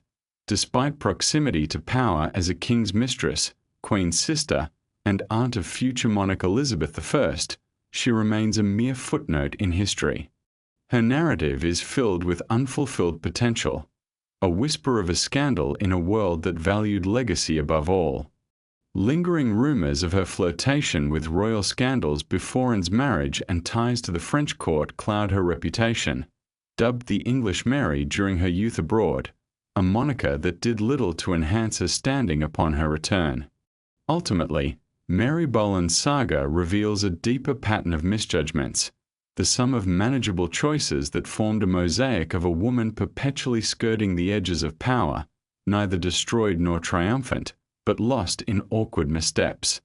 A: Despite proximity to power as a king's mistress, queen's sister, and aunt of future monarch Elizabeth I, she remains a mere footnote in history. Her narrative is filled with unfulfilled potential, a whisper of a scandal in a world that valued legacy above all. Lingering rumors of her flirtation with royal scandals before Anne's marriage and ties to the French court cloud her reputation. Dubbed the English Mary during her youth abroad, a moniker that did little to enhance her standing upon her return. Ultimately, Mary Boleyn's saga reveals a deeper pattern of misjudgments, the sum of manageable choices that formed a mosaic of a woman perpetually skirting the edges of power, neither destroyed nor triumphant, but lost in awkward missteps.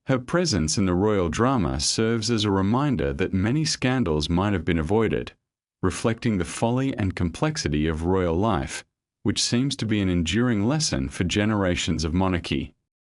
A: Her presence in the royal drama serves as a reminder that many scandals might have been avoided, reflecting the folly and complexity of royal life, which seems to be an enduring lesson for generations of monarchy.